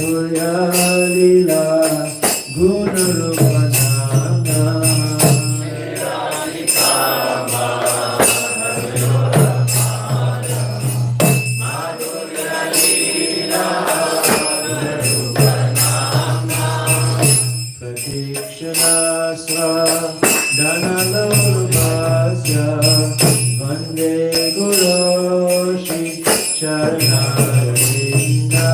Madhurya Lila Gunarupananga Pratikshana Dhanalurvasya Vande Guru Shri Charanarinda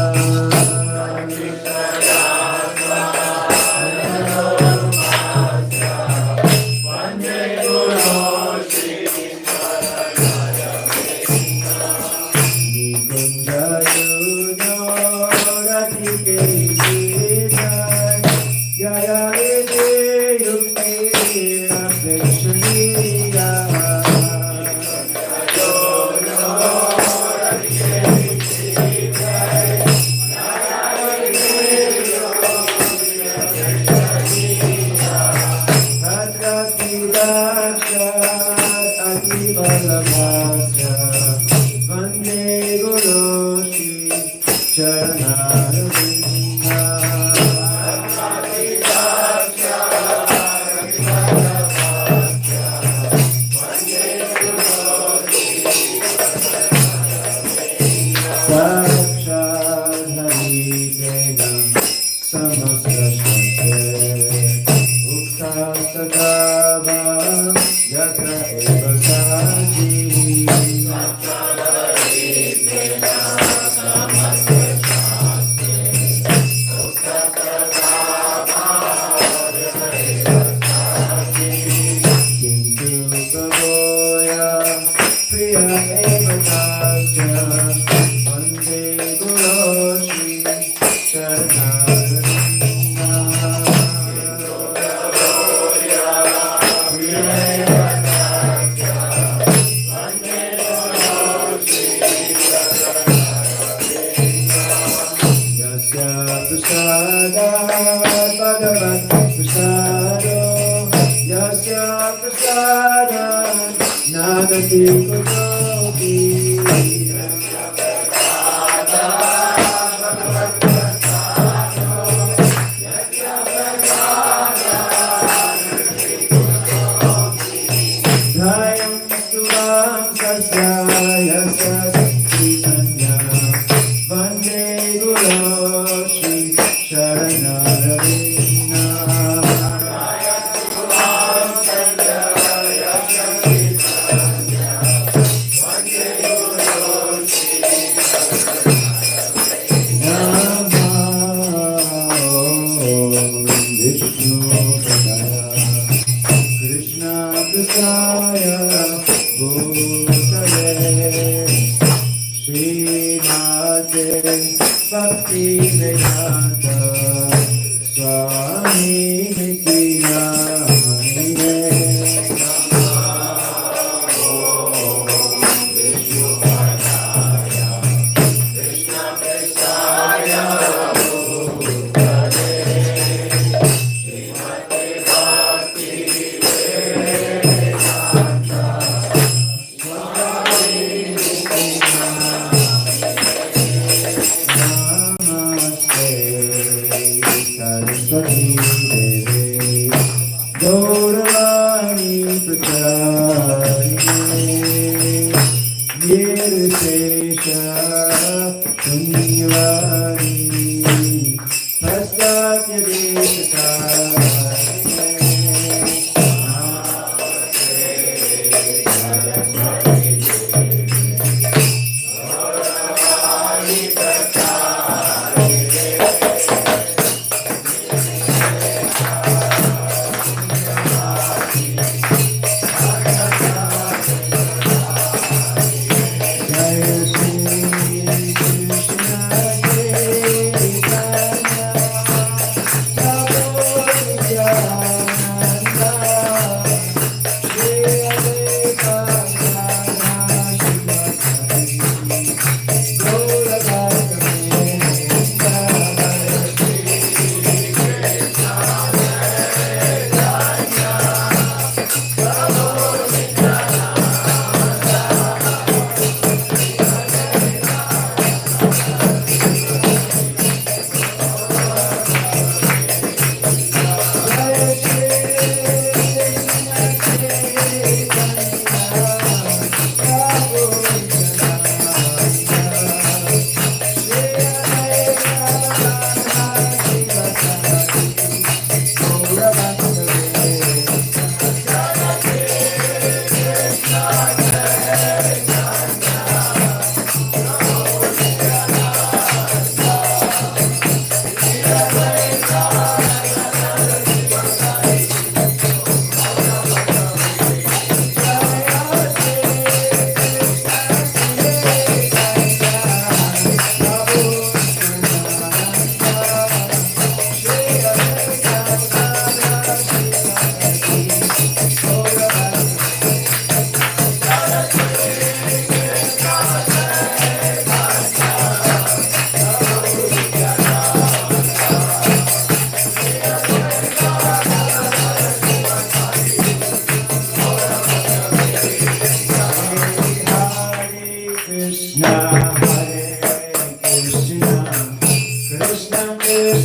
Hare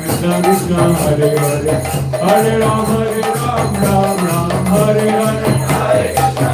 Krishna Krishna Hare Hare Hare Ram Ram Ram Hare Hare Hare Krishna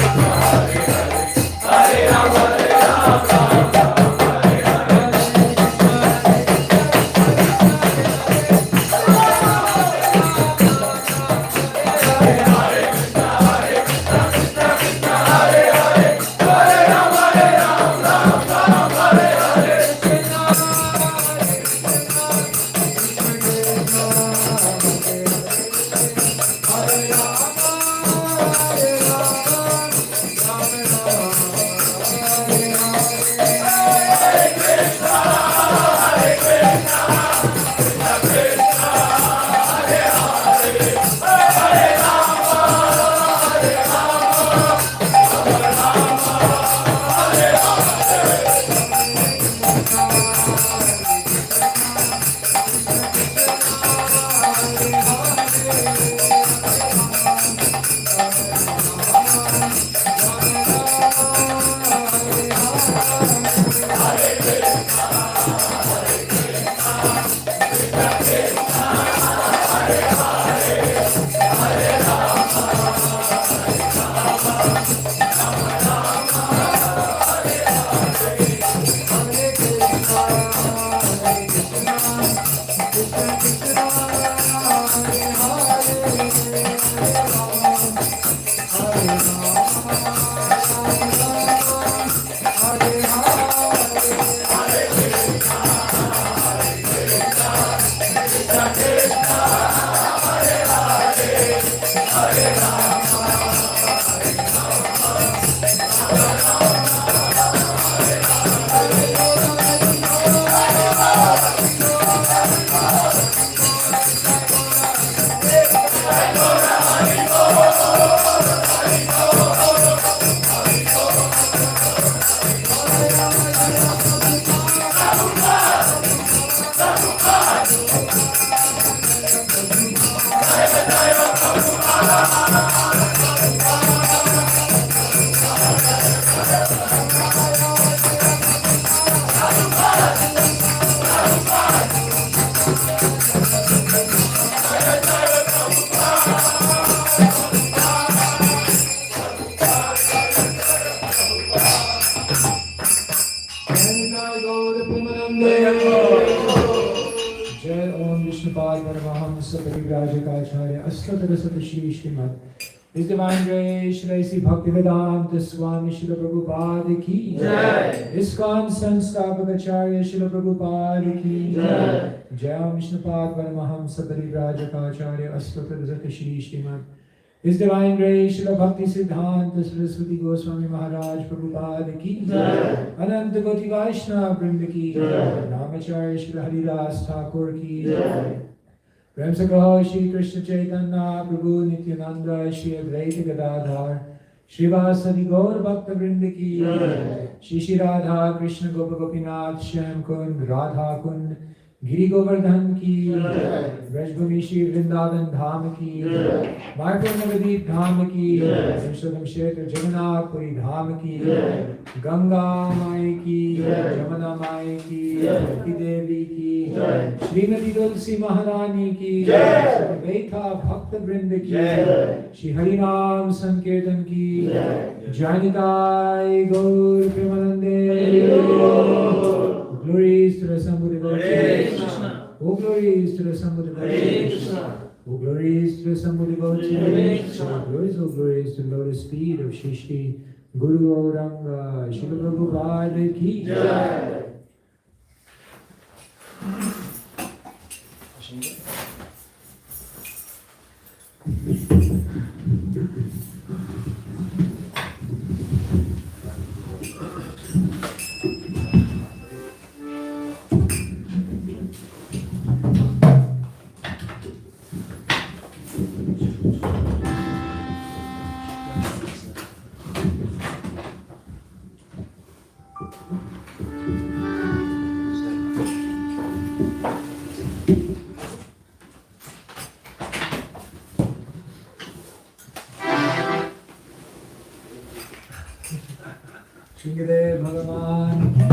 Krishna Hare Hare Hare Ram Ram Hare Hare His Divine Grace, Shri Bhaktivedanta Swami Srila Prabhupada ki Jai. ISKCON Sanstapakacharya Srila Prabhupada ki Jai. Jai Vishnupad Paramahamsa Parivrajakacharya Astotadasata Shri Srimad. His Divine Grace, Srila Bhakti Siddhanta Saraswati Goswami Maharaj Prabhupada ki Jai. Ananta Koti Vaishnava Vrinda ki Jai. Namacharya Srila Haridas Thakur ki Jai. Prem se kaho Shri Krishna Chaitanya Prabhu Nityananda Shri Advaita Gadadhar Shrivasadi Gaur Bhakta Vrinda ki Shri Shri Radha Krishna Gopa Gopinath Shyam Kund Radha Kund Giri Govardhan ki Vrajbhumi Shri Vrindavan Dham ki Marpur Navadip Dham ki Sanshadam Kshetra Jagannath Puri Dham ki Ganga Mai ki Jamuna Mai ki Bhakti Devi ki Srimati Tulsi Maharani ki Sarveta Bhakta Vrinda ki Shri Harinam Sankirtan ki Janitai Gaur Premanande. Glories to the Sambhuddha Krishna. Oh, glories to the Sambhuddha Krishna. Oh, glories to the Sambhuddha Krishna. Oh, glories to the lotus feet of Shri Shri Guru Gauranga. Srila Prabhupada ki Jai. Shingade Bhagavan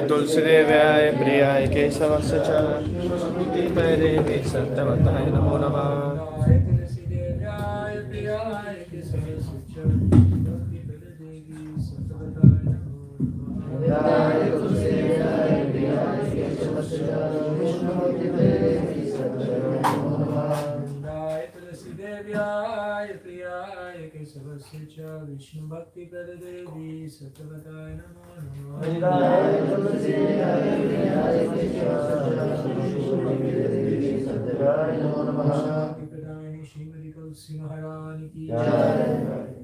तुलसीदेव्याय प्रियाय केशवस्य च देवी सत्यवताय नमो नमः। विष्णु भक्ति कर देवी सत्यवताय नमो नमः। प्रदायिनी श्रीमती तुलसी महारानी की जय।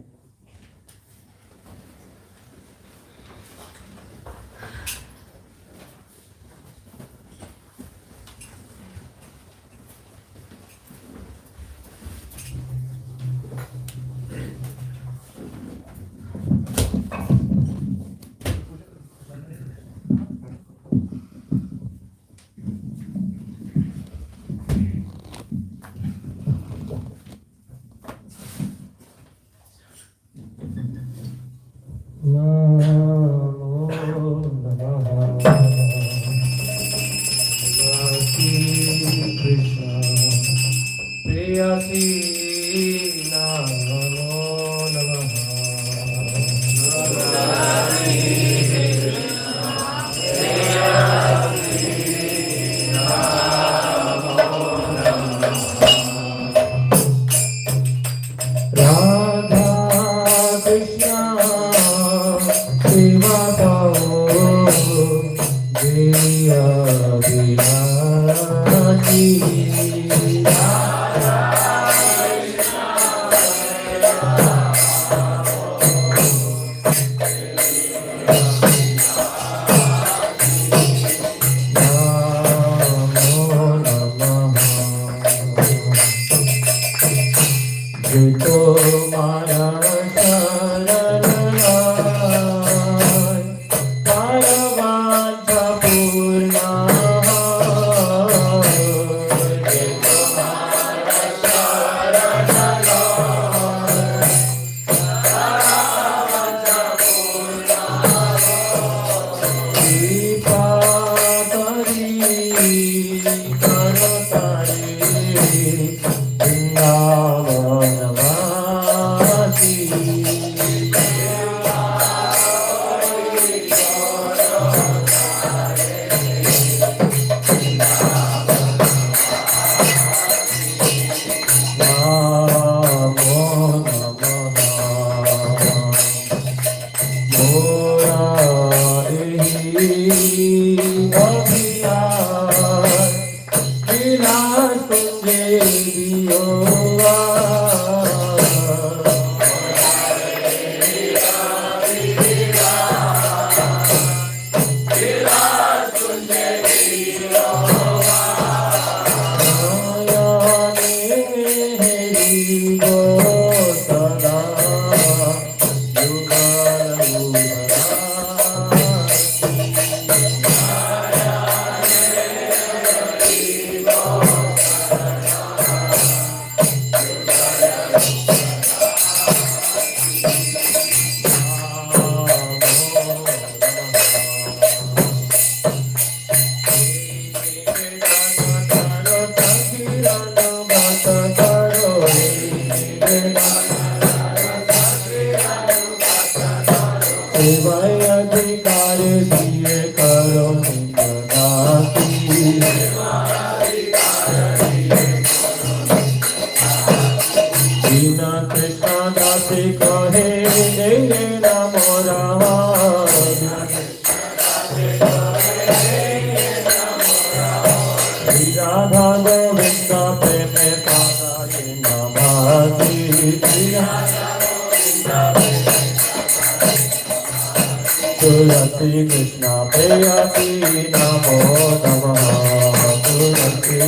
Krishna Prayati Namo Namaha Tulasi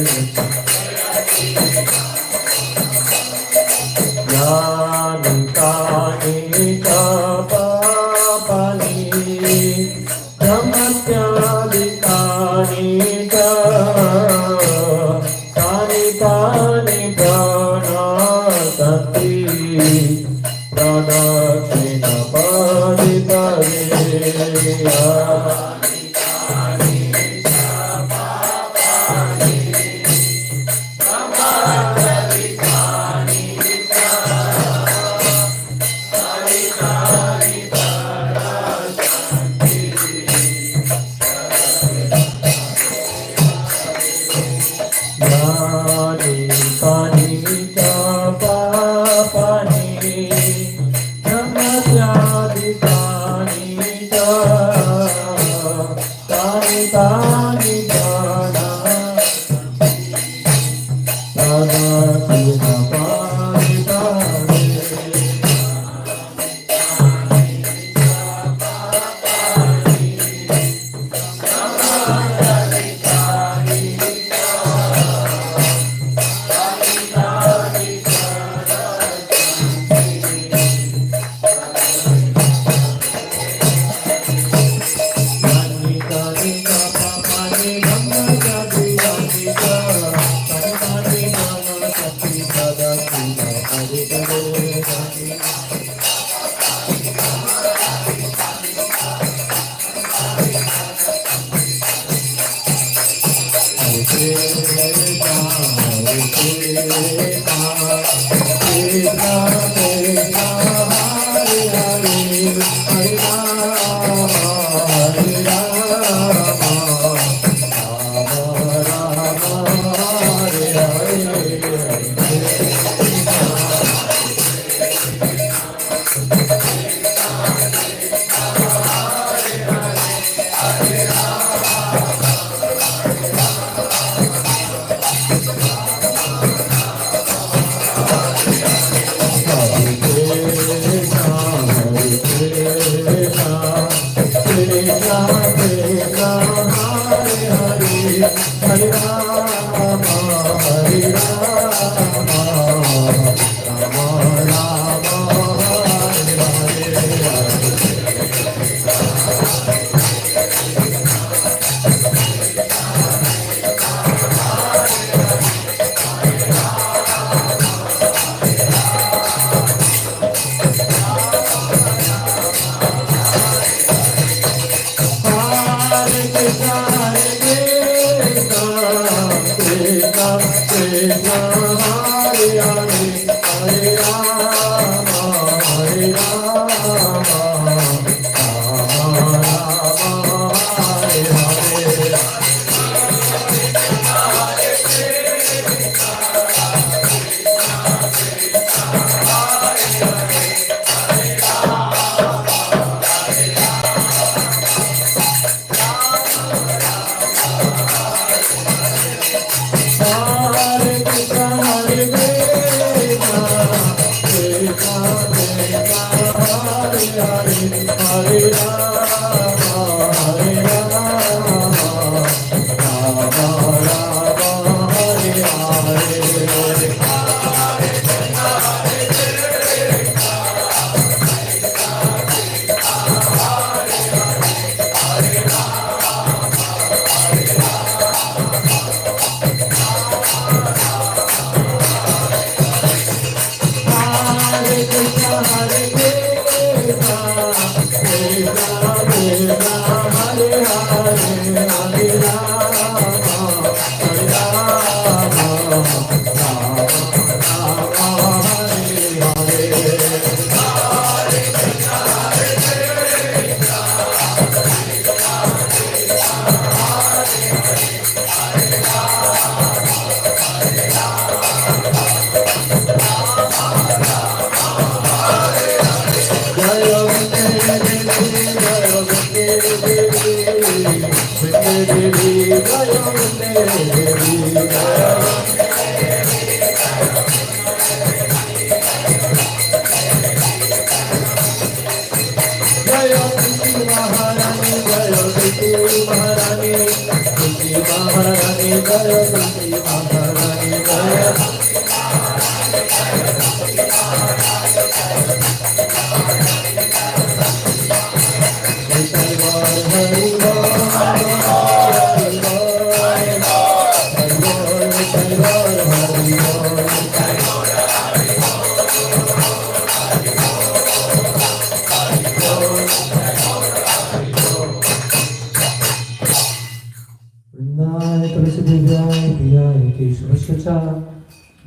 Yani Kani Kapapani Namasyadi Kani Kani Kani Pranasati Pranakshina Padipare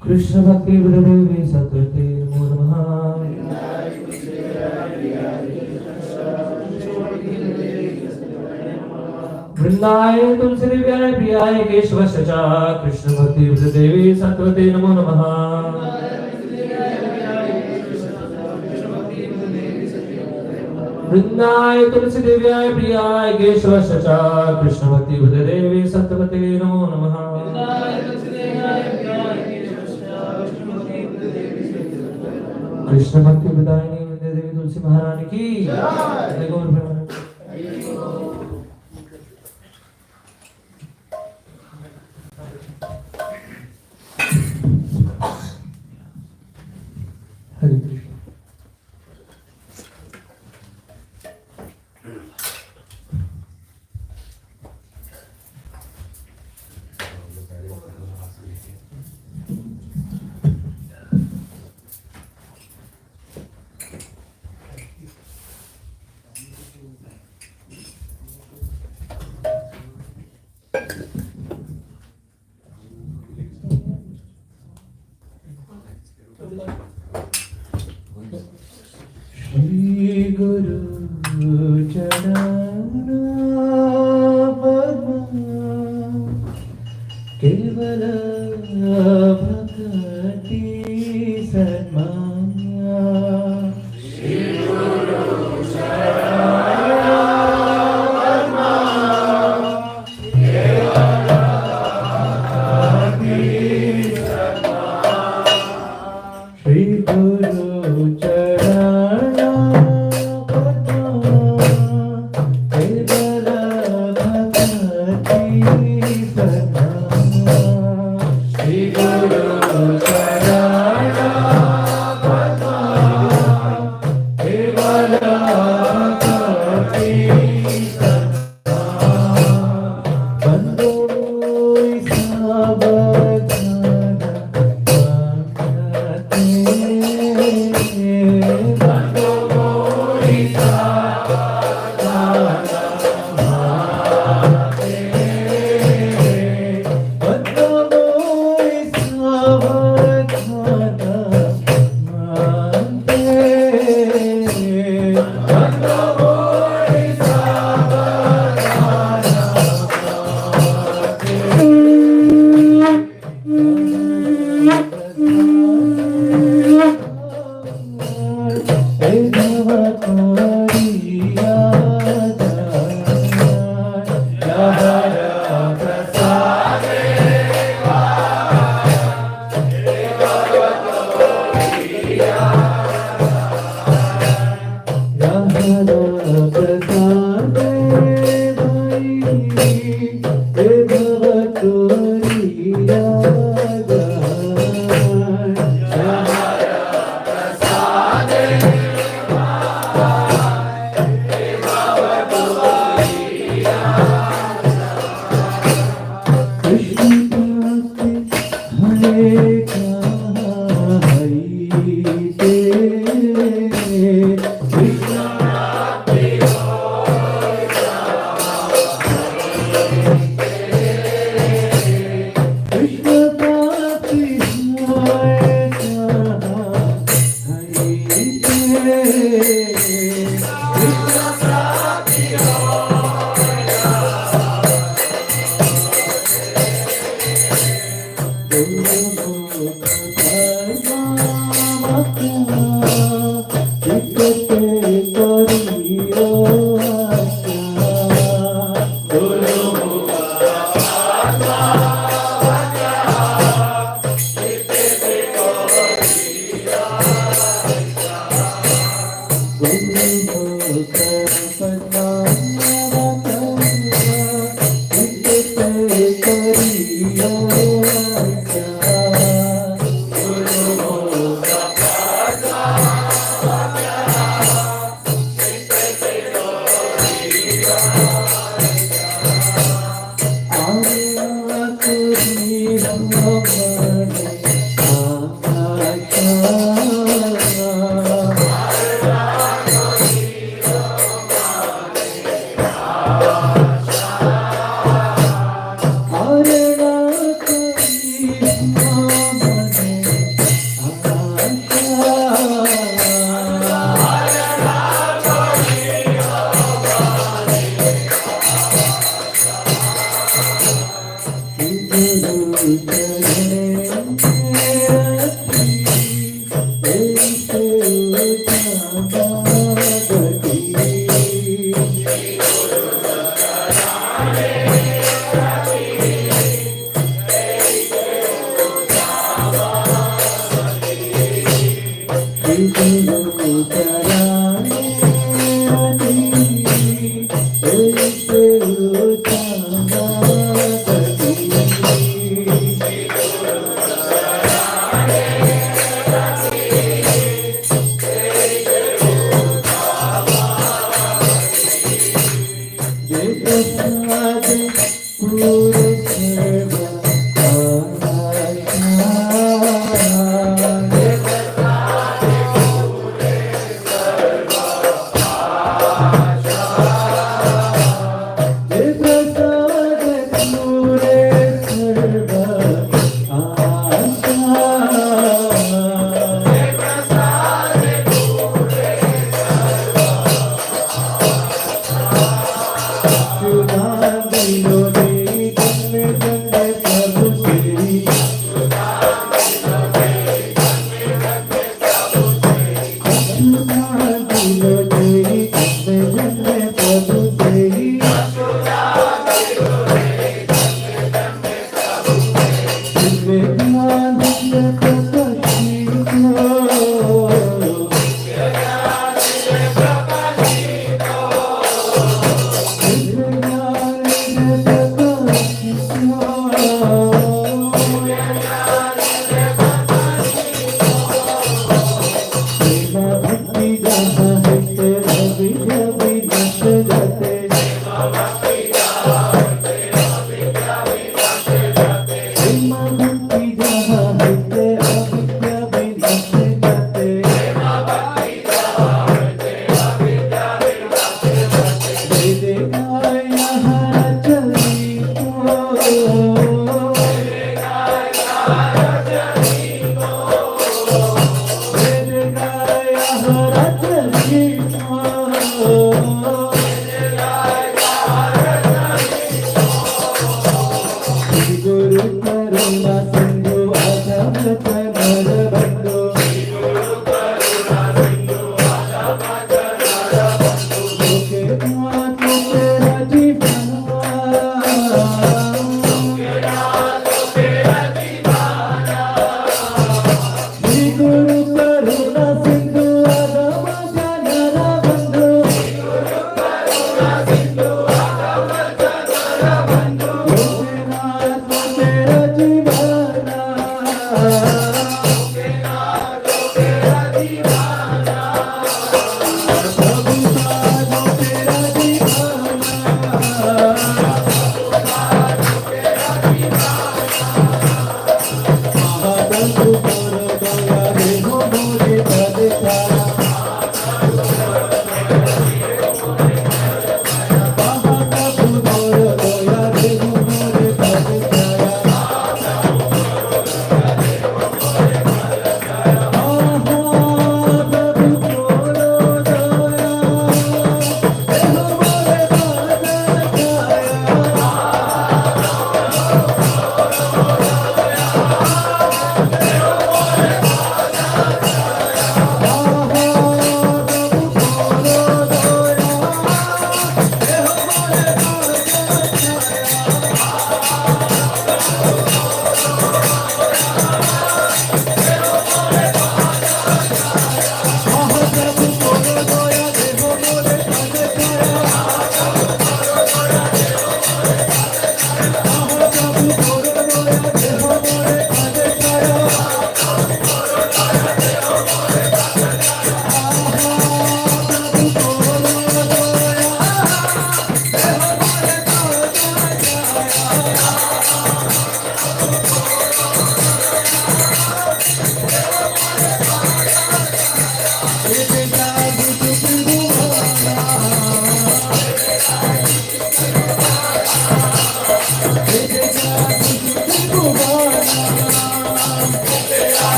Krishna Bhakti Vrindavi Satvate Namo Namaha. Vrindaye Tulsi Devyaye Priyaye Keshava Sacha Krishna Bhakti Vrindavi Satvate Namo Namaha. Vrindaye Tulsi Devyaye Priyaye Keshava Sacha Krishna Bhakti Vrindavi Satvate Namo Namaha. Krishna भक्ति विदायिनी विद्या देवी तुलसी महारानी की जय। गौर प्रेमानंद। हरे कृष्ण। श्री गुरु चरण केवल भक्ति सन्मान्या। श्री गुरु Shubha Dilo Devi Kanme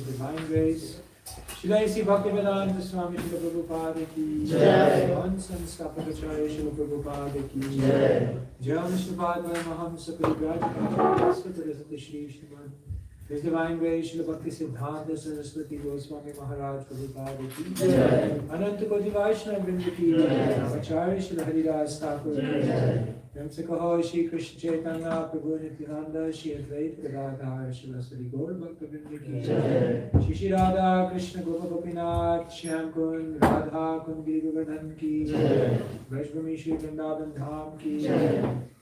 Divine grace. Shila Isi Bhaktivedanta Swami Shila Prabhupada ki Jai. Once and Stapakacharya Shila Prabhupada ki Jai. Jai Vishnupada Mahamsa Parivrajaka Shri Shriman. His Divine Grace Shila Bhakti Siddhanta Saraswati Goswami Maharaj Prabhupada ki Jai. Ananta Koti Vaishnava Vrinda ki Jai. Acharya Shila Haridas Thakur ki Jai. Kaho Shri Krishna Chaitanya Prabhu Nityananda Shri Advaita Gadadhar Shila Sri Gaur Bhakta Vrinda ki Jai. Shri Radha Krishna Gopa Gopinath Shyam Kund Radha Kund Giri Govardhan ki Jai. Vrajbhumi Shri Vrindavan Dham ki Jai.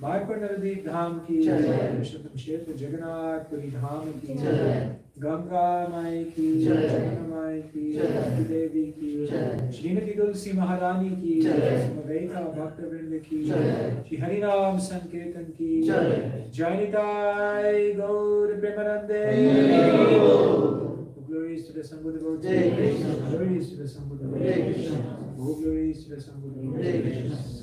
Mayapur Naradeep Dham ki Jai. Vishnutam Kshetra Jagannath Puri Dham ki Jai. Ganga Mai ki Jai. Jamuna Mai ki Jai. Bhakti Devi ki Jai. Srimati Tulsi Maharani ki Jai. Samaveta Bhakta Vrinda ki Jai. Shri Harinam Sankirtan ki Jai. Jai Nitai Gaur Premanande. Glories to the Sambhuddha Devotee. Glories to the Sambhuddha Devotee. Oh, glories to the Sambhuddha Devotee.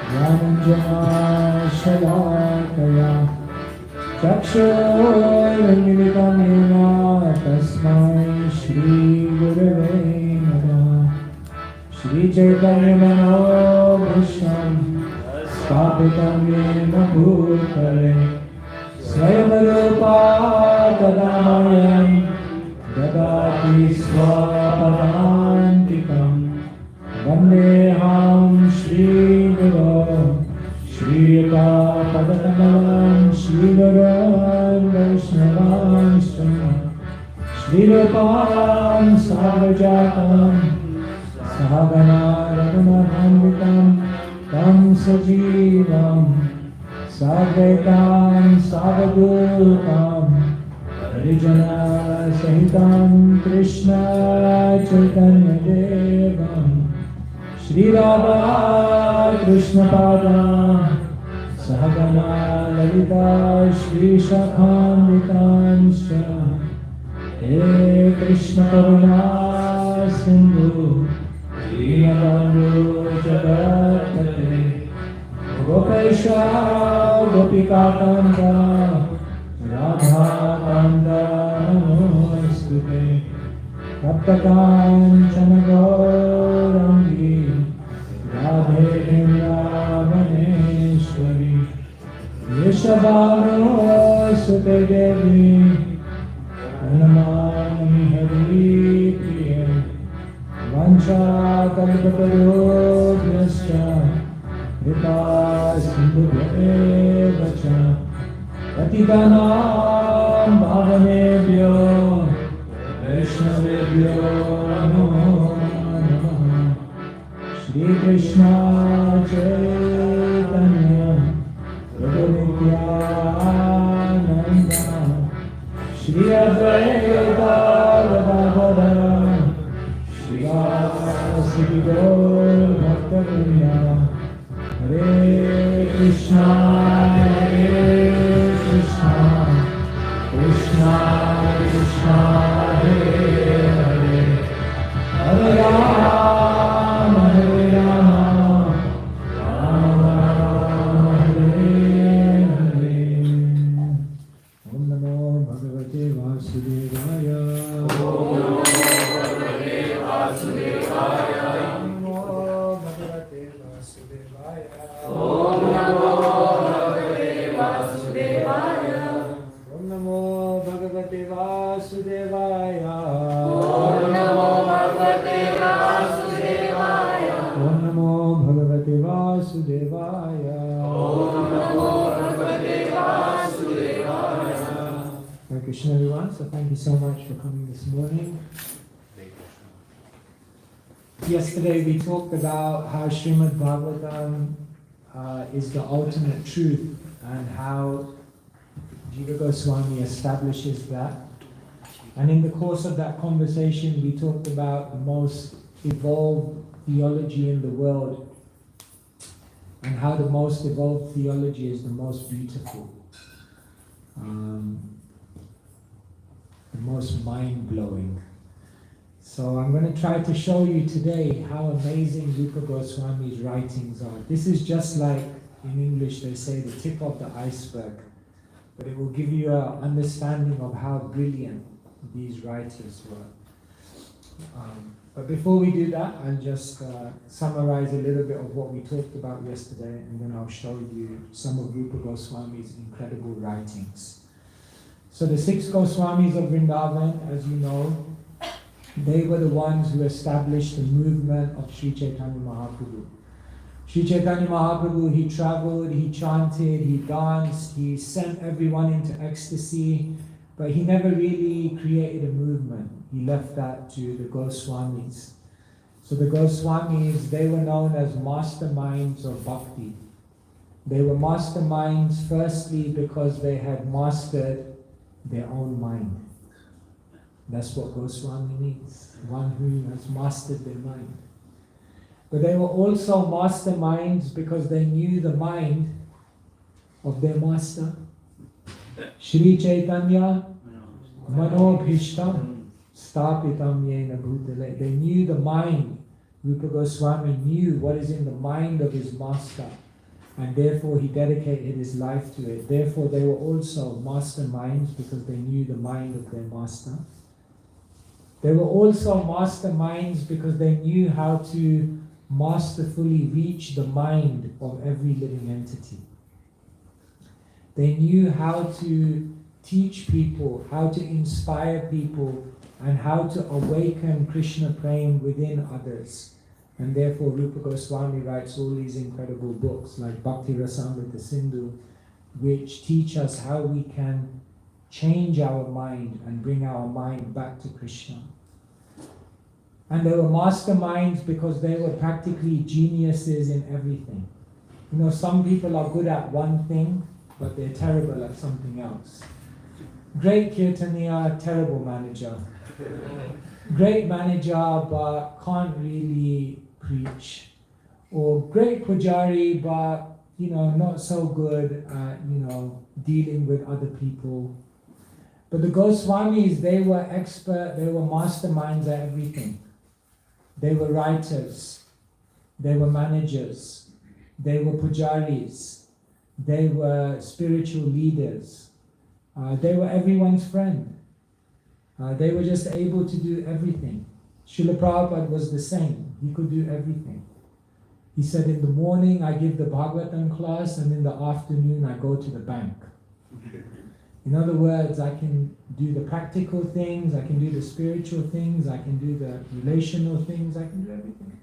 Jnananjana-shalakaya Chakshurmilitam yena tasmai Shri Gurave Namaha Shri Chaitanya Manobhisham Stapitam yena bhutale Swayam Rupa Tadamayam Dadati Swapadantikam Vandeham Shri Guru Shri Padakamalam Shri Guran Vaishnavanscha Shri Rupam Savajatam Sahagana Raghunathanvitam Tam Sajivam Sadvaitam Savadutam Harijana Sahitam Krishna Chaitanya Devam Shri Radha Krishna Pada Sahagana Lalita Shri Shakhamritanscha He Krishna Karuna Sindhu Dinabandhu Jagatpate Gopesha Gopika Kanta Radha Kanta Namostute Taptakanchana Gaurangi Radhe Vrindavaneshwari Yeshavano Sute Devi Pranamami Hari Priya Vancha Kalpatarobhyascha Kripa Sindhubhyevacha Patitanam Bhavanebhyo Vaishnavebhyo Namo Namaha Shri Krishna Chaitanya Prabhu Nityananda Shri Advaita Gadadhara Shri Vasudeva Gaur Bhakta-vrinda Hare Krishna Krishna Krishna Hare Hare Hare Rama Hare Rama Rama Rama Hare Hare Om Namo Bhagavate Vasudevaya Om Namo Bhagavate Vasudevaya Om Namo Bhagavate Vasudevaya Om Namo Bhagavate Vasudevaya Om Namo Bhagavate Vasudevaya Om Namo Bhagavate Vasudevaya Om Namo Bhagavate Vasudevaya Om Namo Bhagavate Vasudevaya. Hare Krishna everyone, so thank you so much for coming this morning. Yesterday we talked about how Srimad Bhagavatam is the ultimate truth and how Jiva Goswami establishes that. And in the course of that conversation, we talked about the most evolved theology in the world and how the most evolved theology is the most beautiful, the most mind-blowing. So I'm going to try to show you today how amazing Rupa Goswami's writings are. This is just like, in English they say, the tip of the iceberg. But it will give you an understanding of how brilliant these writers were. But before we do that, I'll just summarize a little bit of what we talked about yesterday, and then I'll show you some of Rupa Goswami's incredible writings. So the 6 Goswamis of Vrindavan, as you know, they were the ones who established the movement of Sri Chaitanya Mahaprabhu. Sri Chaitanya Mahaprabhu, he traveled, he chanted, he danced, he sent everyone into ecstasy, but he never really created a movement. He left that to the Goswamis. So the Goswamis, they were known as masterminds of bhakti. They were masterminds firstly because they had mastered their own mind. That's what Goswami means, one who has mastered their mind. But they were also masterminds because they knew the mind of their master. Shri Chaitanya Manobhishtam Stapitam Yena Bhutale. They knew the mind. Rupa Goswami knew what is in the mind of his master. and therefore he dedicated his life to it. Therefore they were also masterminds because they knew the mind of their master. They were also masterminds because they knew how to masterfully reach the mind of every living entity. They knew how to teach people, how to inspire people, and how to awaken Krishna Prem within others. And therefore Rupa Goswami writes all these incredible books like Bhakti Rasamrita Sindhu, which teach us how we can change our mind and bring our mind back to Krishna. And they were masterminds because they were practically geniuses in everything. You know, some people are good at one thing, but they're terrible at something else. Great Kirtaniya, terrible manager. Great manager, but can't really preach. Or great pujari, but not so good at dealing with other people. But the Goswamis, they were expert, they were masterminds at everything. They were writers, they were managers, they were pujaris, they were spiritual leaders, they were everyone's friend. They were just able to do everything. Srila Prabhupada was the same. He could do everything. He said, in the morning I give the Bhagavatam class, and in the afternoon I go to the bank. In other words, I can do the practical things, I can do the spiritual things, I can do the relational things, I can do everything.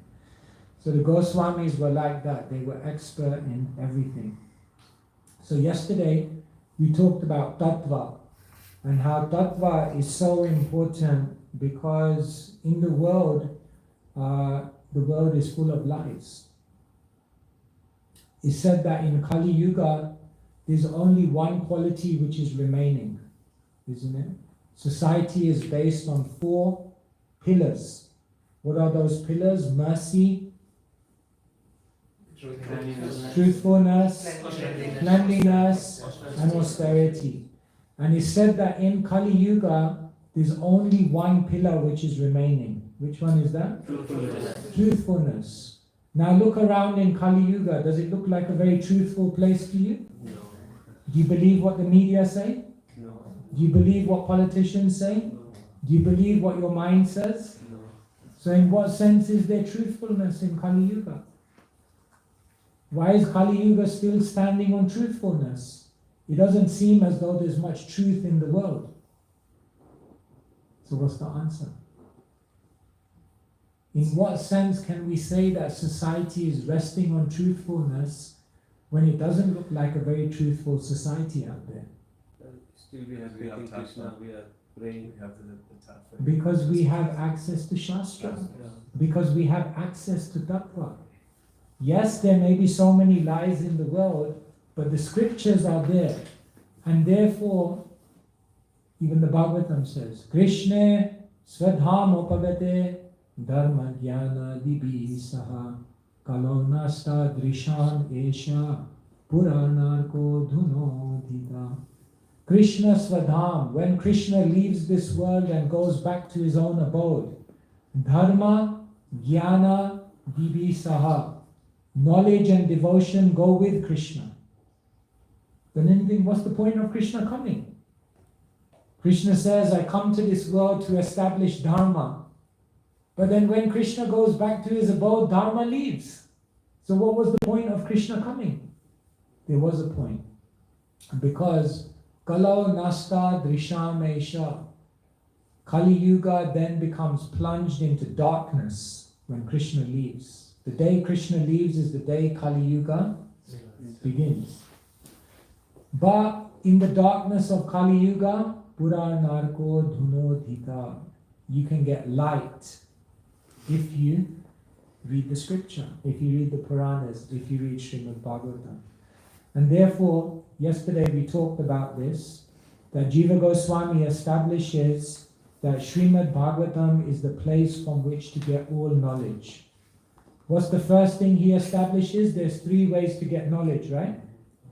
So the Goswamis were like that. They were expert in everything. So yesterday we talked about tattva, and how tattva is so important because in the world is full of lies. It's said that in Kali Yuga, there's only one quality which is remaining, isn't it? Society is based on 4 pillars. What are those pillars? Mercy, truthfulness, cleanliness, and austerity. And it's said that in Kali Yuga, there's only one pillar which is remaining. Which one is that? Truthfulness. Now look around in Kali Yuga. Does it look like a very truthful place to you? No. Do you believe what the media say? No. Do you believe what politicians say? No. Do you believe what your mind says? No. So in what sense is there truthfulness in Kali Yuga? Why is Kali Yuga still standing on truthfulness? It doesn't seem as though there's much truth in the world. So what's the answer? In what sense can we say that society is resting on truthfulness when it doesn't look like a very truthful society out there? Still we have Krishna, we are praying, we have the tattva. Because we have access to Shastra. Because we have access to Tattva. Yes, there may be so many lies in the world, but the scriptures are there. And therefore, even the Bhagavatam says, Krishna swadham upagate dharma jnana dibi saha kalonasta drishan esha puranarko dhuno dhita. Krishna swadham, when Krishna leaves this world and goes back to his own abode, dharma jnana dibi saha, knowledge and devotion go with Krishna. Then what's the point of Krishna coming? Krishna says, I come to this world to establish dharma. But then when Krishna goes back to his abode, dharma leaves. So what was the point of Krishna coming? There was a point. Because Kalau Nasta Drisham Esha, Kali Yuga then becomes plunged into darkness when Krishna leaves. The day Krishna leaves is the day Kali Yuga begins. But in the darkness of Kali Yuga, Pura Narko Dhuno Dhita, you can get light if you read the scripture, if you read the Puranas, if you read Srimad Bhagavatam. And therefore, yesterday we talked about this, that Jiva Goswami establishes that Srimad Bhagavatam is the place from which to get all knowledge. What's the first thing he establishes? There's 3 ways to get knowledge, right?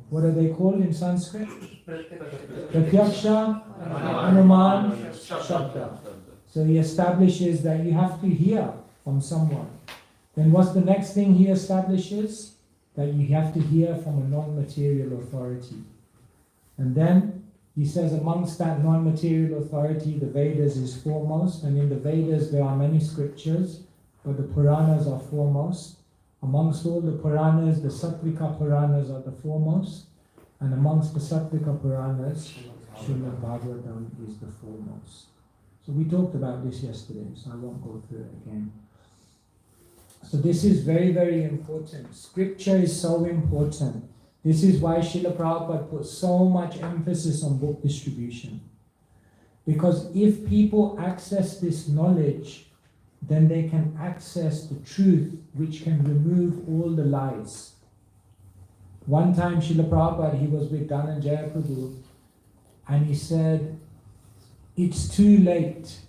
What are they called in Sanskrit? Pratyaksha, Anuman, Shabda. So he establishes that you have to hear from someone. Then what's the next thing he establishes? that you have to hear from a non-material authority. And then he says amongst that non-material authority, the Vedas is foremost, and in the Vedas there are many scriptures, but the Puranas are foremost. Amongst all the Puranas, the Sattvika Puranas are the foremost, and amongst the Sattvika Puranas, Srimad Bhagavatam is the foremost. So we talked about this yesterday, so I won't go through it again. So this is very, very important. Scripture is so important. This is why Srila Prabhupada put so much emphasis on book distribution. Because if people access this knowledge, then they can access the truth which can remove all the lies. One time Srila Prabhupada, he was with Dhananjaya Prabhu, and he said, it's too late.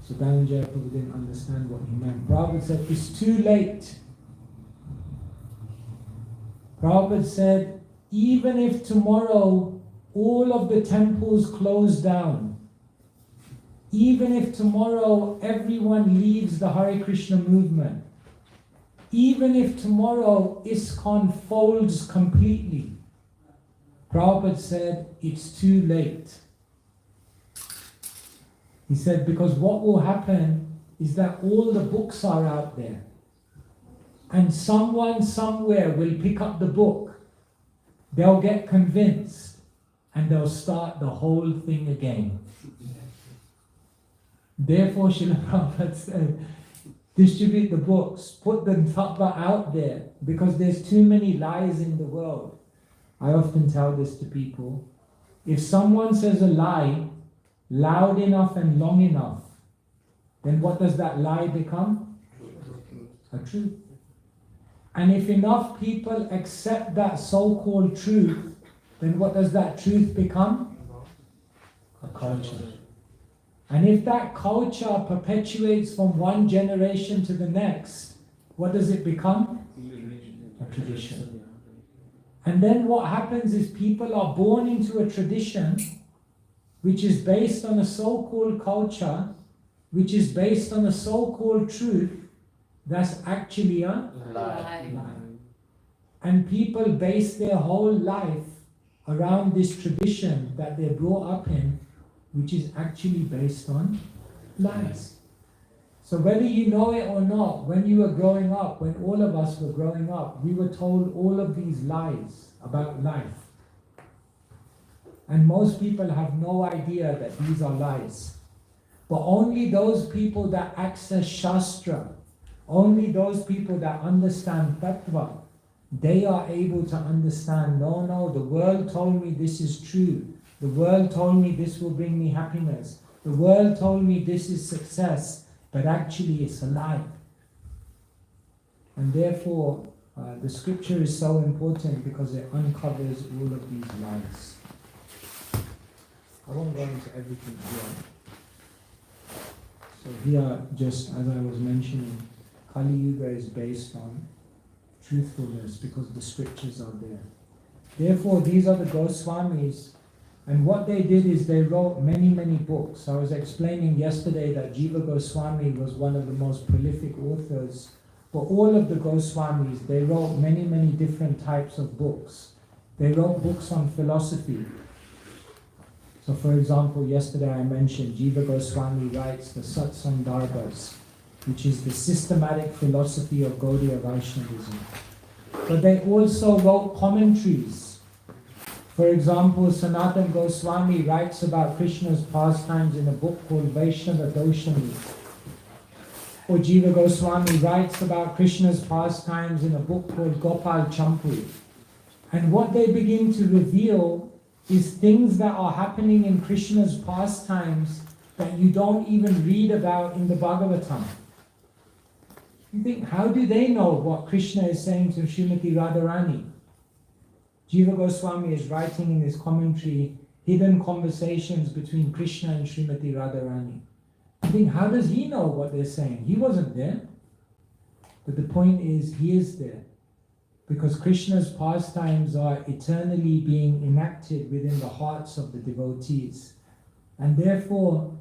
So Dhananjaya Prabhu didn't understand what he meant. Prabhupada said, it's too late. Prabhupada said, even if tomorrow all of the temples close down, even if tomorrow everyone leaves the Hare Krishna movement, even if tomorrow ISKCON folds completely, Prabhupada said, it's too late. He said, because what will happen is that all the books are out there. And someone somewhere will pick up the book. They'll get convinced. And they'll start the whole thing again. Therefore, Srila Prabhupada said, distribute the books. Put the tattva out there. Because there's too many lies in the world. I often tell this to people. If someone says a lie, loud enough and long enough, then what does that lie become? A truth. And if enough people accept that so-called truth, then what does that truth become? A culture. And if that culture perpetuates from one generation to the next, what does it become? A tradition. And then what happens is people are born into a tradition which is based on a so-called culture, which is based on a so-called truth, that's actually a lie. And people base their whole life around this tradition that they're brought up in, which is actually based on lies. So whether you know it or not, when you were growing up, when all of us were growing up, we were told all of these lies about life. And most people have no idea that these are lies. But only those people that access Shastra, only those people that understand Tattva, they are able to understand, no, the world told me this is true. The world told me this will bring me happiness. The world told me this is success, but actually it's a lie. And therefore, the scripture is so important because it uncovers all of these lies. I won't go into everything here. So here, just as I was mentioning, Kali Yuga is based on truthfulness because the scriptures are there. Therefore, these are the Goswamis, and what they did is they wrote many, many books. I was explaining yesterday that Jiva Goswami was one of the most prolific authors. For all of the Goswamis, they wrote many, many different types of books. They wrote books on philosophy. So for example, yesterday I mentioned Jiva Goswami writes the Satsang Darbhas, which is the systematic philosophy of Gaudiya Vaishnavism. But they also wrote commentaries. For example, Sanatana Goswami writes about Krishna's pastimes in a book called Vaishnava Doshani. Or Jiva Goswami writes about Krishna's pastimes in a book called Gopal Champu. And what they begin to reveal is things that are happening in Krishna's pastimes that you don't even read about in the Bhagavatam. You think, how do they know what Krishna is saying to Srimati Radharani? Jiva Goswami is writing in his commentary, hidden conversations between Krishna and Srimati Radharani. You think, how does he know what they're saying? He wasn't there. But the point is, he is there. Because Krishna's pastimes are eternally being enacted within the hearts of the devotees. And therefore,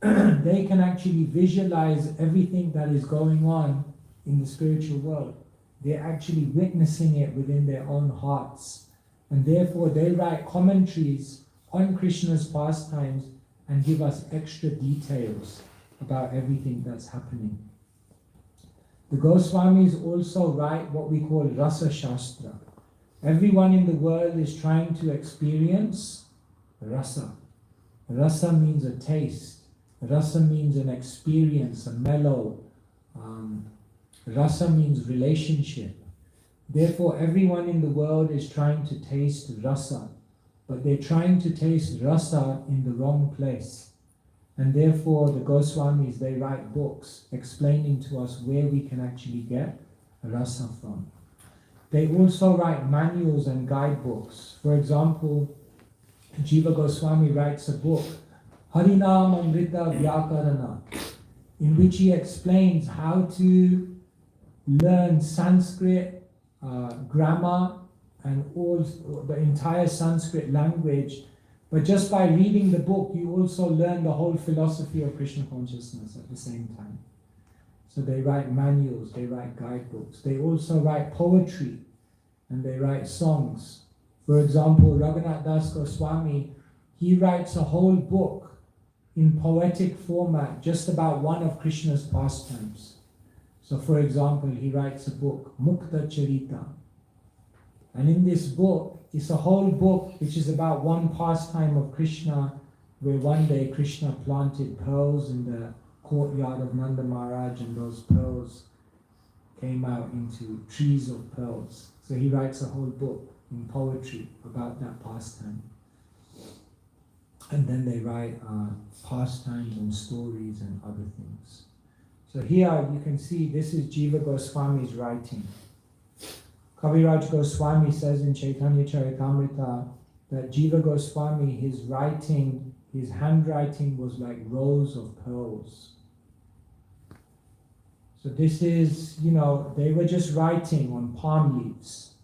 they can actually visualize everything that is going on in the spiritual world. they're actually witnessing it within their own hearts. And therefore they write commentaries on Krishna's pastimes and give us extra details about everything that's happening. The Goswamis also write what we call Rasa Shastra. Everyone in the world is trying to experience rasa. Rasa means a taste. Rasa means an experience, a mellow. Rasa means relationship. Therefore, everyone in the world is trying to taste rasa, but they're trying to taste rasa in the wrong place. And therefore, the Goswamis, they write books explaining to us where we can actually get rasa from. They also write manuals and guidebooks. For example, Jiva Goswami writes a book, Harinam Amrita Vyakarana, in which he explains how to learn Sanskrit, grammar, and all the entire Sanskrit language. But just by reading the book, you also learn the whole philosophy of Krishna consciousness at the same time. So they write manuals, they write guidebooks. They also write poetry, and they write songs. For example, Raghunath Das Goswami, he writes a whole book in poetic format just about one of Krishna's pastimes. So for example, he writes a book, Mukta Charita. And in this book, it's a whole book which is about one pastime of Krishna, where one day Krishna planted pearls in the courtyard of Nanda Maharaj, and those pearls came out into trees of pearls. So he writes a whole book in poetry about that pastime. And then they write pastimes and stories and other things. So here you can see this is Jiva Goswami's writing. Kaviraj Goswami says in Chaitanya Charitamrita that Jiva Goswami, his writing, his handwriting was like rows of pearls. So this is, they were just writing on palm leaves.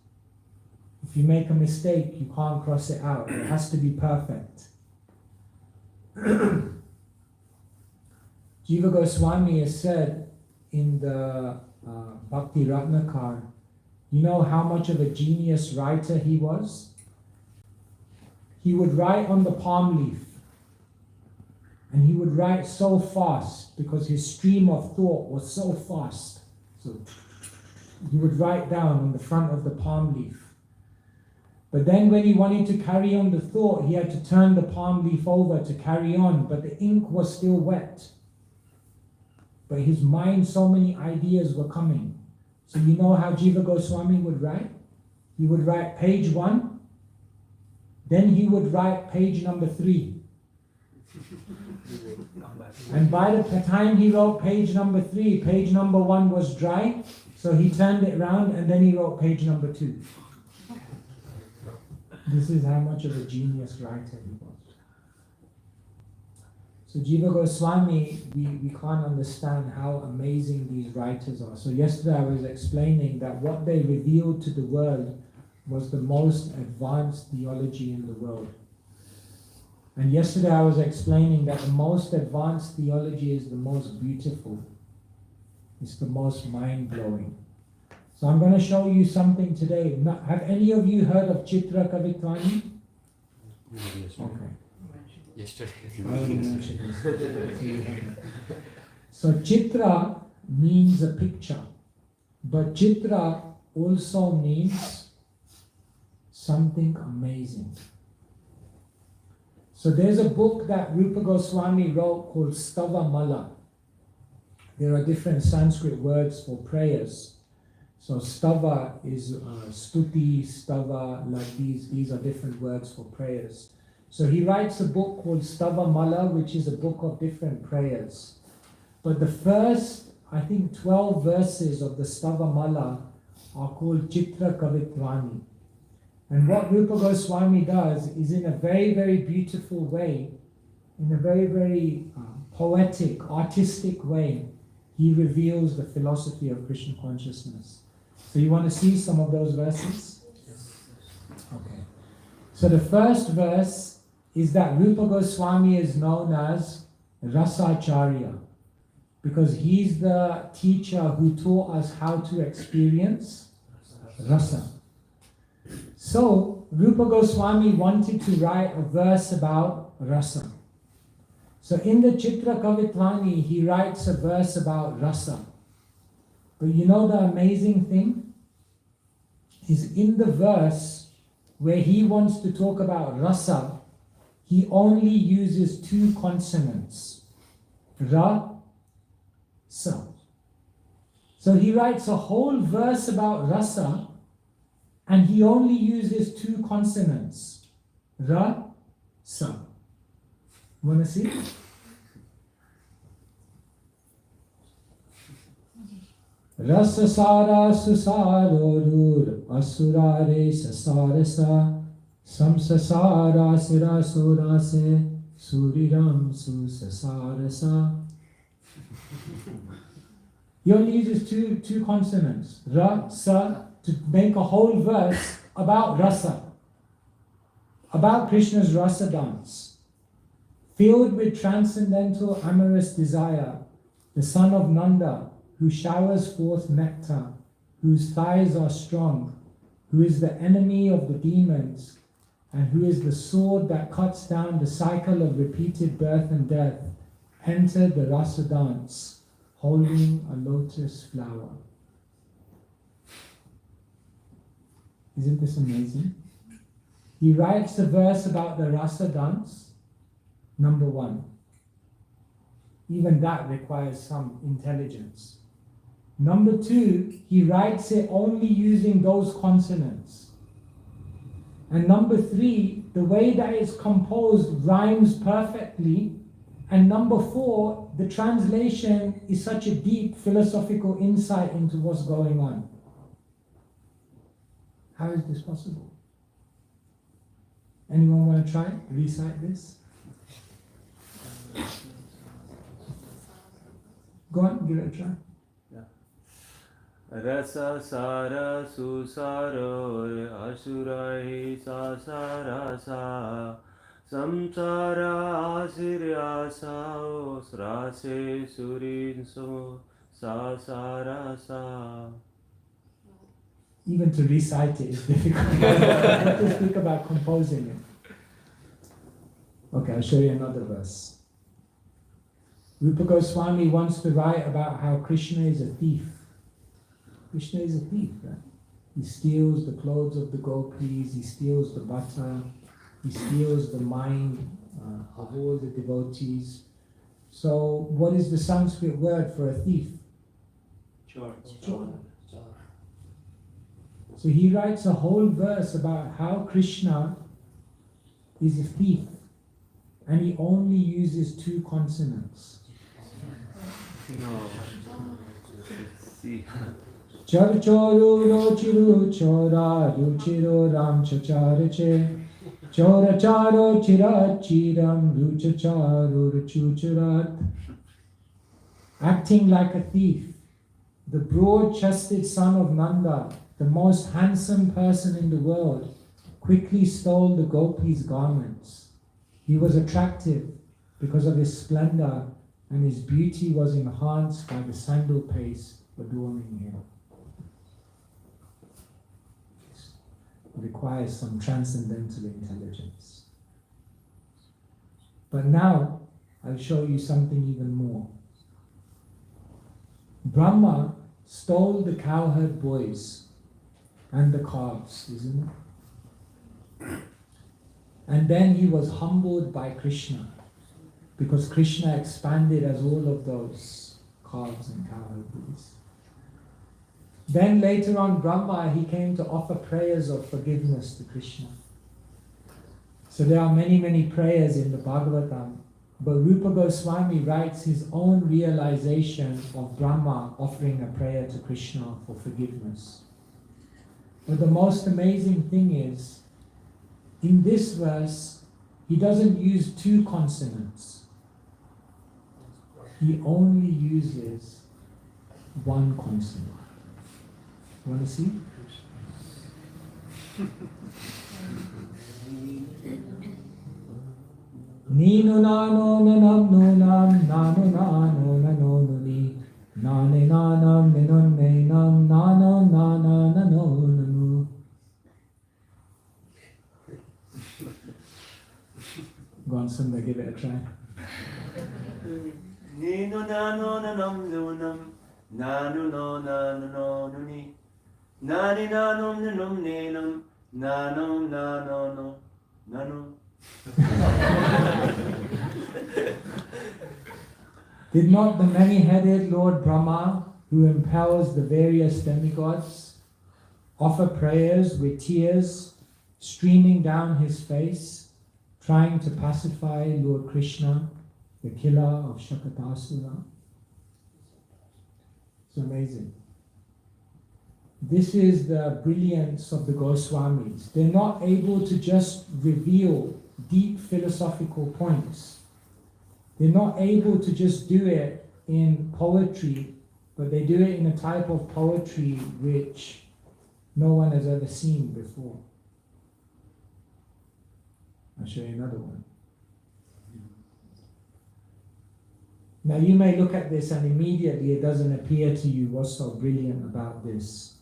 If you make a mistake, you can't cross it out. It has to be perfect. Jiva Goswami has said in the Bhakti Ratnakar, you know how much of a genius writer he was? He would write on the palm leaf, and he would write so fast because his stream of thought was so fast. So he would write down on the front of the palm leaf. But then when he wanted to carry on the thought, he had to turn the palm leaf over to carry on, but the ink was still wet. But his mind, so many ideas were coming. So you know how Jiva Goswami would write? He would write page 1, then he would write page number 3. And by the time he wrote page number 3, page number 1 was dry, so he turned it around and then he wrote page number 2. This is how much of a genius writer he was. So Jiva Goswami, we can't understand how amazing these writers are. So yesterday I was explaining that what they revealed to the world was the most advanced theology in the world. And yesterday I was explaining that the most advanced theology is the most beautiful. It's the most mind-blowing. So I'm going to show you something today. Have any of you heard of Chitra Kavitvani? Okay. Yesterday. So Chitra means a picture, but Chitra also means something amazing. So there's a book that Rupa Goswami wrote called Stava Mala. There are different Sanskrit words for prayers. So stava is stuti, stava, like these are different words for prayers. So he writes a book called Stava Mala, which is a book of different prayers. But the first, I think 12 verses of the Stava Mala are called Chitra Kavitvani. And what Rupa Goswami does is in a very, very beautiful way, in a very, very poetic, artistic way, he reveals the philosophy of Krishna consciousness. So you want to see some of those verses? Yes. Okay. So the first verse is that Rupa Goswami is known as Rasacharya. because he's the teacher who taught us how to experience rasa. So Rupa Goswami wanted to write a verse about rasa. So in the Chitra Kavitvani, he writes a verse about rasa. But you know the amazing thing is in the verse where he wants to talk about rasa, he only uses 2 consonants. Ra, sa. So he writes a whole verse about rasa and he only uses 2 consonants. Ra, sa. Wanna see? Rasa sara susarorur asurare sasarasa samsasara sirasurase suriram susasarasa. He only uses two consonants, ra, sa, to make a whole verse about rasa, about Krishna's rasa dance. Filled with transcendental amorous desire, the son of Nanda, who showers forth nectar, whose thighs are strong, who is the enemy of the demons, and who is the sword that cuts down the cycle of repeated birth and death, entered the rasa dance, holding a lotus flower. Isn't this amazing? He writes a verse about the rasa dance, number 1. Even that requires some intelligence. Number 2, he writes it only using those consonants. And number 3, the way that it's composed rhymes perfectly. And number 4, the translation is such a deep philosophical insight into what's going on. How is this possible? Anyone want to try? Recite this? Go on, give it a try. Rasa sara susaror asurai sasarasa samsara asiryasa osrase surinso sasarasa. Even to recite it is difficult. Let us speak about composing it. Okay, I'll show you another verse. Rupa Goswami wants to write about how Krishna is a thief. Krishna is a thief, right? He steals the clothes of the gopis, he steals the butter, he steals the mind of all the devotees. So, what is the Sanskrit word for a thief? Chor. So he writes a whole verse about how Krishna is a thief, and he only uses 2 consonants. No. See. Char choru rochiru chora ruchiro ram chacharache chora charo chira chiram ruchacharu ruchucharat. Acting like a thief, the broad-chested son of Nanda, the most handsome person in the world, quickly stole the gopis' garments. He was attractive because of his splendor, and his beauty was enhanced by the sandal paste adorning him. It requires some transcendental intelligence. But now, I'll show you something even more. Brahma stole the cowherd boys and the calves, isn't it? And then he was humbled by Krishna, because Krishna expanded as all of those calves and cowherd boys. Then later on, Brahma, he came to offer prayers of forgiveness to Krishna. So there are many, many prayers in the Bhagavatam, but Rupa Goswami writes his own realization of Brahma offering a prayer to Krishna for forgiveness. But the most amazing thing is, in this verse, he doesn't use 2 consonants. He only uses 1 consonant. You want to see? Nino nano nanam nunam nano nano nano nuni Nane nanam ninon nenam nano nana nano nano. Go on, Sundar, give it a try. Nino nano nanam nunam nanu no nanu no nuni nani nanum nanum nenum nanum nano no nanu. Did not the many-headed Lord Brahma, who empowers the various demigods, offer prayers with tears streaming down his face, trying to pacify Lord Krishna, the killer of Shakatasura? It's amazing. This is the brilliance of the Goswamis. They're not able to just reveal deep philosophical points. They're not able to just do it in poetry, but they do it in a type of poetry which no one has ever seen before. I'll show you another one. Now you may look at this and immediately it doesn't appear to you what's so brilliant about this,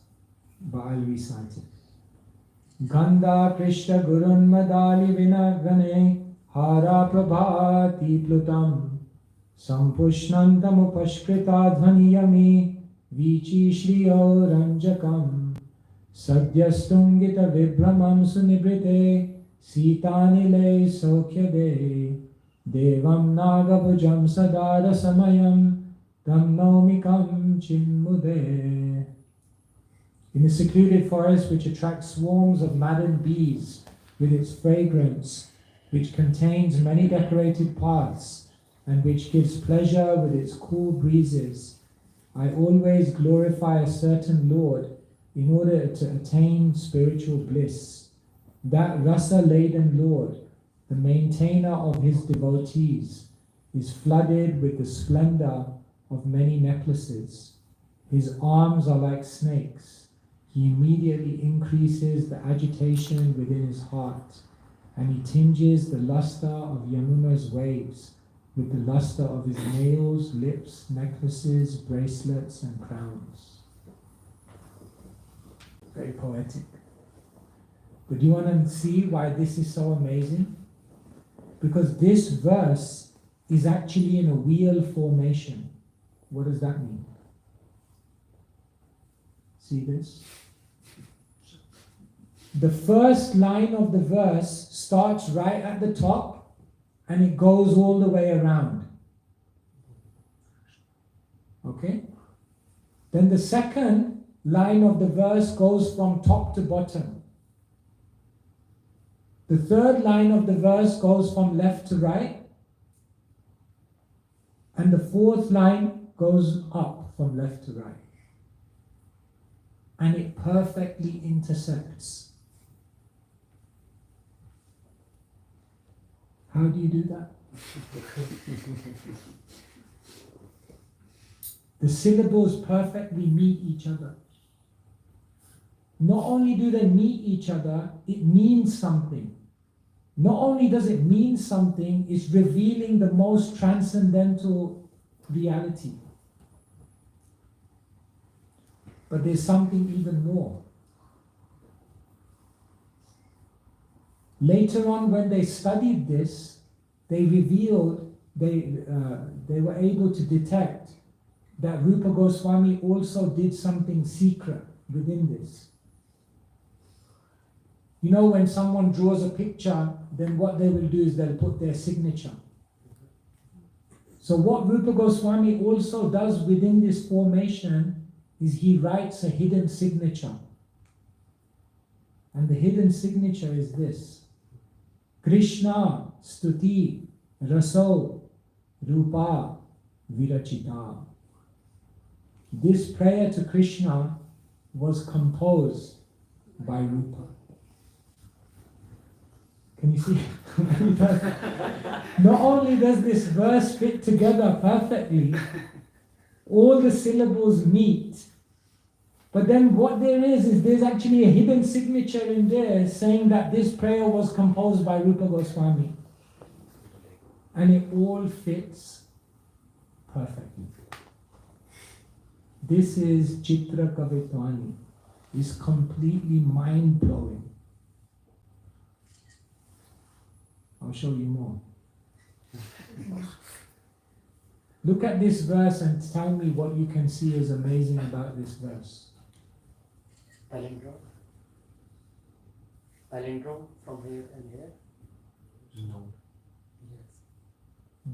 but I'll recite it. Gandha Krishna Gurun Madali Vinagane Hara Prabhati Plutam Sampushnantam Upashkrita Dhvaniyami Vichi Shriyo Ranjakam Sadyastungita Vibramam Sunibrite Sitanile Sokhyade Devam Nagabhujam Sadara Samayam Tam Naumikam Chinmude. In a secluded forest which attracts swarms of maddened bees with its fragrance, which contains many decorated paths, and which gives pleasure with its cool breezes, I always glorify a certain Lord in order to attain spiritual bliss. That rasa-laden Lord, the maintainer of his devotees, is flooded with the splendor of many necklaces. His arms are like snakes. He immediately increases the agitation within his heart, and he tinges the luster of Yamuna's waves with the luster of his nails, lips, necklaces, bracelets, and crowns. Very poetic. But do you want to see why this is so amazing? Because this verse is actually in a wheel formation. What does that mean? See this? The first line of the verse starts right at the top and it goes all the way around. Okay? Then the second line of the verse goes from top to bottom. The third line of the verse goes from left to right. And the fourth line goes up from left to right. And it perfectly intersects. How do you do that? The syllables perfectly meet each other. Not only do they meet each other, it means something. Not only does it mean something, it's revealing the most transcendental reality. But there's something even more. Later on, when they studied this, they revealed, they were able to detect that Rupa Goswami also did something secret within this. You know, when someone draws a picture, then what they will do is they'll put their signature. So what Rupa Goswami also does within this formation is he writes a hidden signature. And the hidden signature is this. Krishna Stuti Raso Rupa Virachita. This prayer to Krishna was composed by Rupa. Can you see? Not only does this verse fit together perfectly, all the syllables meet, but then what there is there's actually a hidden signature in there saying that this prayer was composed by Rupa Goswami. And it all fits perfectly. This is Chitra Kavitvani. It's completely mind-blowing. I'll show you more. Look at this verse and tell me what you can see is amazing about this verse. Palindrome? Palindrome from here and here? No.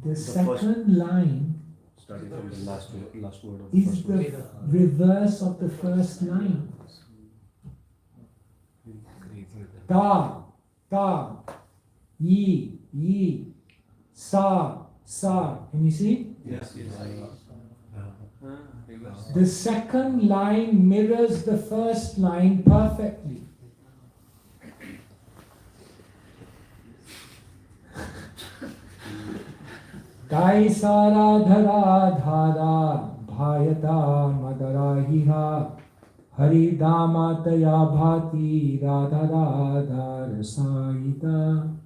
The second line Starting from the last word of the is first the word. reverse of the first line. Ta, ta, yi, sa. Can you see? Yes. The second line mirrors the first line perfectly. Kai sara dhara dhara bhayata madarahiha hari damataya bhati radha radha rasayita.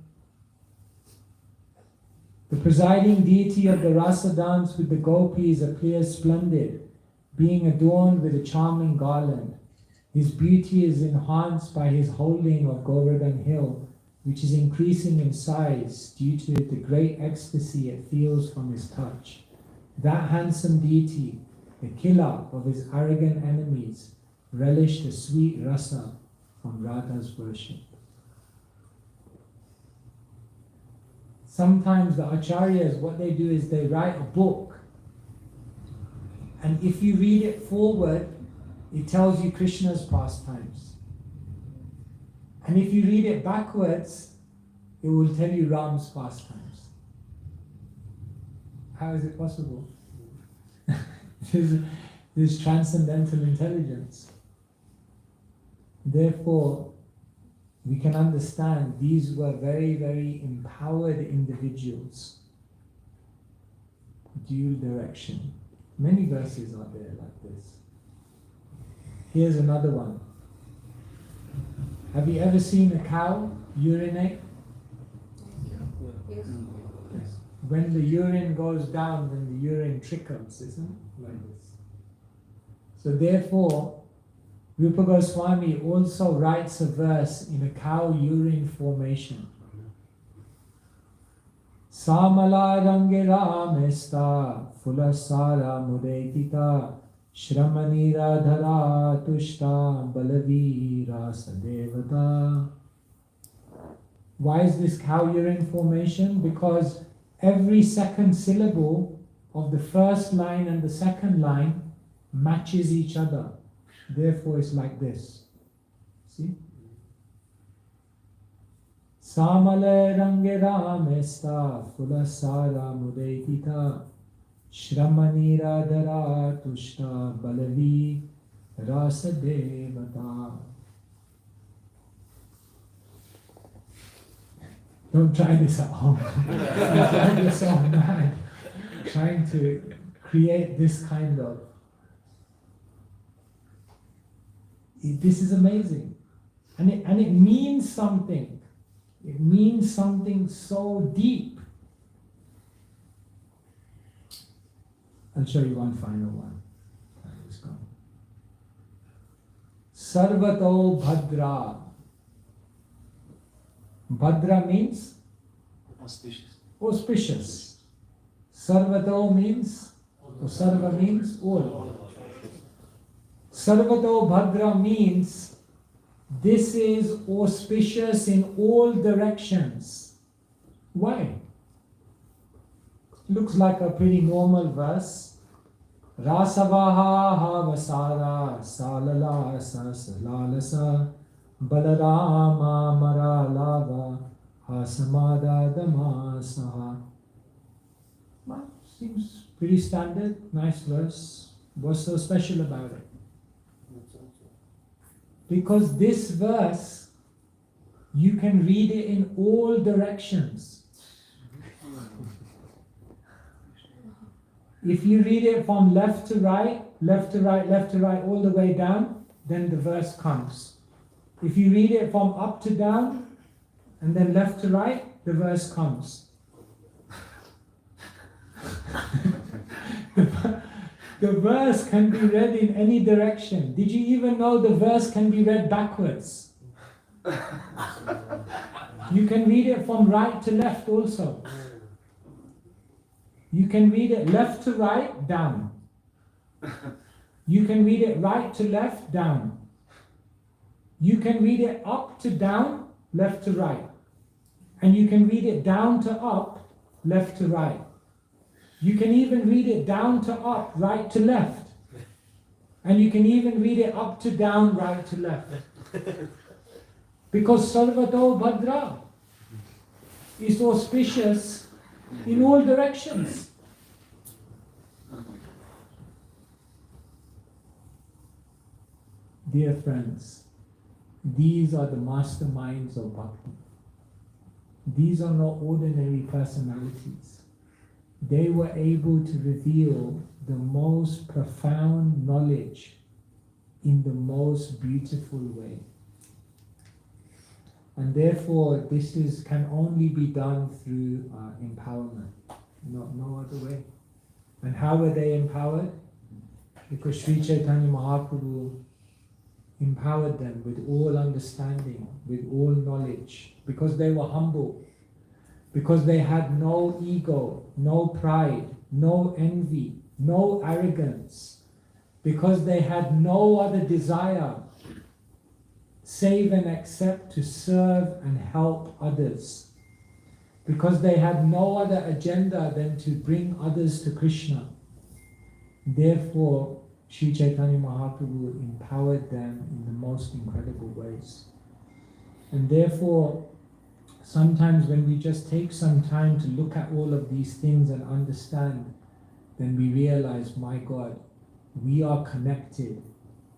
The presiding deity of the rasa dance with the gopis appears splendid, being adorned with a charming garland. His beauty is enhanced by his holding of Govardhan hill, which is increasing in size due to the great ecstasy it feels from his touch. That handsome deity, the killer of his arrogant enemies, relished the sweet rasa from Radha's worship. Sometimes the acharyas, what they do is they write a book, and if you read it forward, it tells you Krishna's pastimes. And if you read it backwards, it will tell you Ram's pastimes. How is it possible? There's transcendental intelligence. Therefore, we can understand these were very, very empowered individuals. Dual direction. Many verses are there like this. Here's another one. Have you ever seen a cow urinate? Yes. When the urine goes down, when the urine trickles, isn't it? Like this. So therefore, Rupa Goswami also writes a verse in a cow urine formation. Samala rangera mesta fulasara mudaitita Shramani radhara tushta balavira sadevata. Why is this cow urine formation? Because every second syllable of the first line and the second line matches each other. Therefore it's like this. See? Samale rangera mesta fulasara mudaitita Shramani radhara tushta balavi rasa devata. Don't try this at home. Don't try this at home. Trying to create this kind of. This is amazing. And it means something. It means something so deep. I'll show you one final one. Let's go. Sarvato Bhadra. Bhadra means? Auspicious. Auspicious. Sarvato means? Or Sarva means all. Sarvato Bhadra means this is auspicious in all directions. Why? Looks like a pretty normal verse. Rasavaha havasara salala sasalalasa balarama maralava hasamada damasaha. Well, seems pretty standard, nice verse. What's so special about it? Because this verse, you can read it in all directions. If you read it from left to right, left to right, left to right, all the way down, then the verse comes. If you read it from up to down, and then left to right, the verse comes. The verse can be read in any direction. Did you even know the verse can be read backwards? You can read it from right to left also. You can read it left to right, down. You can read it right to left, down. You can read it up to down, left to right. And you can read it down to up, left to right. You can even read it down to up, right to left. And you can even read it up to down, right to left. Because Sarvato Bhadra is auspicious in all directions. Dear friends, these are the masterminds of Bhakti. These are not ordinary personalities. They were able to reveal the most profound knowledge in the most beautiful way. And therefore, this can only be done through empowerment, no other way. And how were they empowered? Because Sri Chaitanya Mahaprabhu empowered them with all understanding, with all knowledge, because they were humble, because they had no ego, no pride, no envy, no arrogance, because they had no other desire save and except to serve and help others, because they had no other agenda than to bring others to Krishna. Therefore, Sri Chaitanya Mahaprabhu empowered them in the most incredible ways. And therefore, sometimes when we just take some time to look at all of these things and understand, then we realize, my God, we are connected.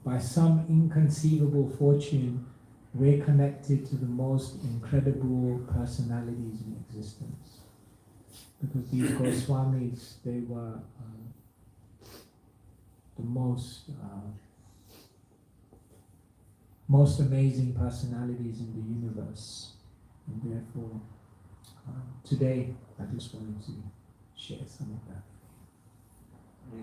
By some inconceivable fortune, we're connected to the most incredible personalities in existence. Because these Goswamis, they were the most amazing personalities in the universe. And therefore, today, I just wanted to share some of that.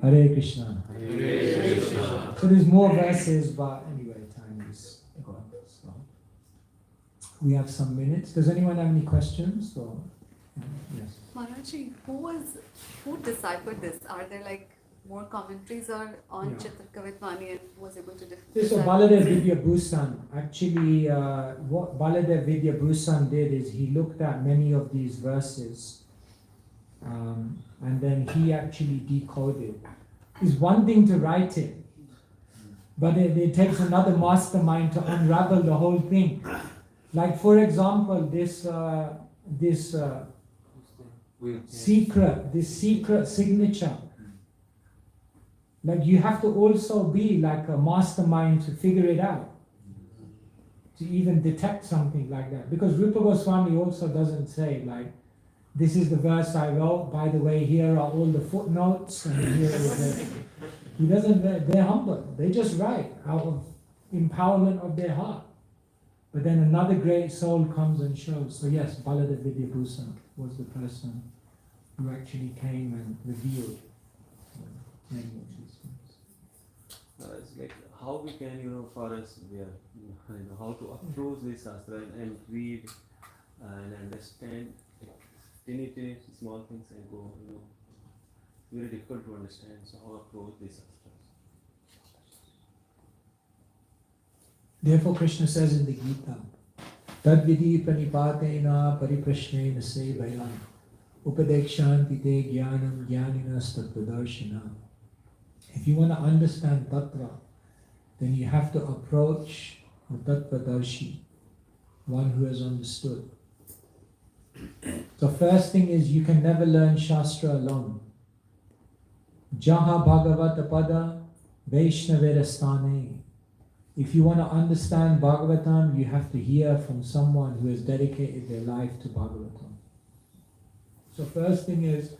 Hare Krishna. Hare Krishna. So there's more verses, but anyway, time is gone. So we have some minutes. Does anyone have any questions? Or yes. Maharaj, who deciphered this? Are there like more commentaries or on Chitraktavitwani and was able to So Baladev Vidya Bhusan, actually what Baladev Vidya Bhusan did is he looked at many of these verses and then he actually decoded. It's one thing to write it, but it takes another mastermind to unravel the whole thing. Like for example, this secret signature. Like you have to also be like a mastermind to figure it out, to even detect something like that. Because Rupa Goswami also doesn't say like, this is the verse I wrote, by the way, here are all the footnotes, and here is the... He doesn't, they're humble. They just write out of empowerment of their heart. But then another great soul comes and shows. So yes, Baladev Vidya Bhusan was the person who actually came and revealed many of these things. It's like how we can, for us, we are, how to approach this Shastra and read and understand tiny small things and go, very difficult to understand. So how approach this Shastra? Therefore, Krishna says in the Gita, Tad vidhi pranipatena pariprashnena sevaya upadekshanti te jnanam jnaninas tattvadarshina. If you want to understand Tattva, then you have to approach a Tattvadarshi, one who has understood. So first thing is, you can never learn Shastra alone. Jaha Bhagavata Pada Vaishnavedastane. If you want to understand Bhagavatam, you have to hear from someone who has dedicated their life to Bhagavatam. So first thing is,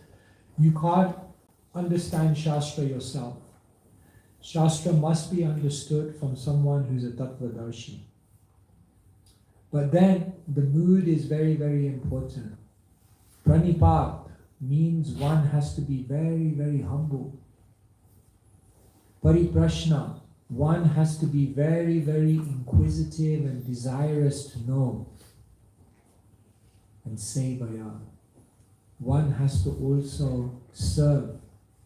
you can't understand Shastra yourself. Shastra must be understood from someone who's a Tattvadarshi. But then the mood is very, very important. Pranipat means one has to be very, very humble. Pariprashna, one has to be very, very inquisitive and desirous to know. And sevaya, one has to also serve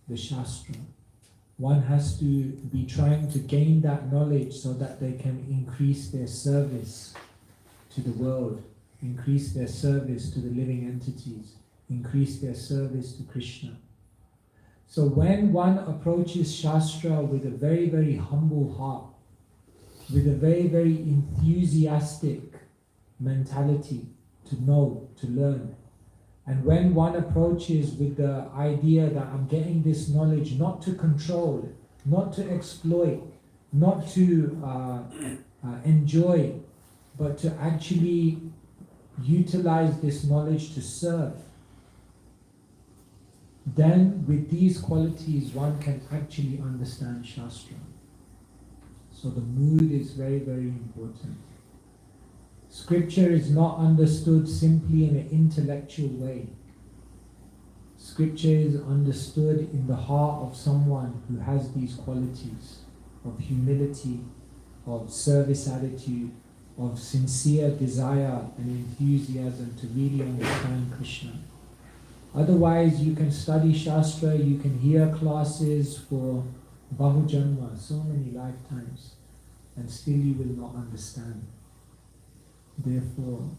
the Shastra. One has to be trying to gain that knowledge so that they can increase their service to the world, increase their service to the living entities, increase their service to Krishna. So when one approaches Shastra with a very, very humble heart, with a very, very enthusiastic mentality to know, to learn, and when one approaches with the idea that I'm getting this knowledge not to control, not to exploit, not to enjoy, but to actually utilize this knowledge to serve, then with these qualities one can actually understand Shastra. So the mood is very, very important. Scripture is not understood simply in an intellectual way. Scripture is understood in the heart of someone who has these qualities of humility, of service attitude, of sincere desire and enthusiasm to really understand Krishna. Otherwise, you can study Shastra, you can hear classes for Bahujanma, so many lifetimes, and still you will not understand. Therefore,